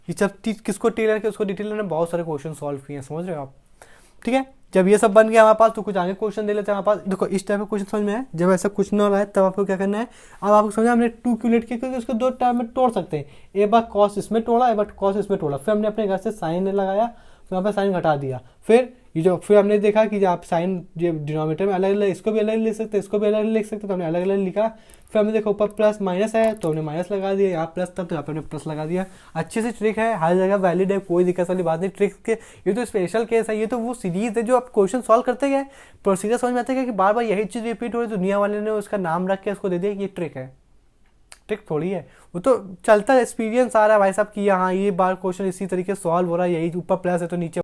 ये सब चीज़ किसको टी लेट किसको डी टी लेट, बहुत सारे क्वेश्चन सॉल्व किए हैं, समझ रहे हो आप? ठीक है, जब ये सब बन गया हमारे पास तो कुछ आगे क्वेश्चन दे लेते हैं हमारे पास। देखो इस टाइप का क्वेश्चन समझ में आया, जब ऐसा कुछ ना रहा है तब आपको क्या करना है। अब आपको समझा हमने 2 क्यों लेट किया, क्योंकि उसको 2 टाइम में तोड़ सकते हैं, एक बार कॉस इसमें तोड़ा, एक बार कॉस इसमें तोड़ा, फिर हमने अपने घर से साइन लगाया, फिर यहाँ पे साइन घटा दिया, फिर हमने देखा कि आप साइन जो डिनोमिनेटर में अलग अलग, इसको भी अलग लिख सकते हैं, इसको भी अलग लिख सकते हैं, तो हमने अलग अलग लिखा। फिर हमने देखा ऊपर प्लस माइनस है तो हमने माइनस लगा दिया, यहाँ प्लस था तो यहाँ पे हमने प्लस लगा दिया। अच्छी सी ट्रिक है, हर जगह वैलिड है, कोई दिक्कत वाली बात नहीं। ट्रिक के ये तो स्पेशल केस है, ये तो वो सीरीज है जो आप क्वेश्चन सॉल्व करते गए, प्रोसीजर समझ में आता है कि बार बार यही चीज़ रिपीट हो रही है, दुनिया वाले ने उसका नाम रख के उसको दे दिया कि ये ट्रिक है। ट्रिक थोड़ी है, वो तो चलता एक्सपीरियंस आ रहा है भाई साहब कि हाँ ये बार क्वेश्चन इसी तरीके सॉल्व हो रहा है, यही ऊपर प्लस है तो नीचे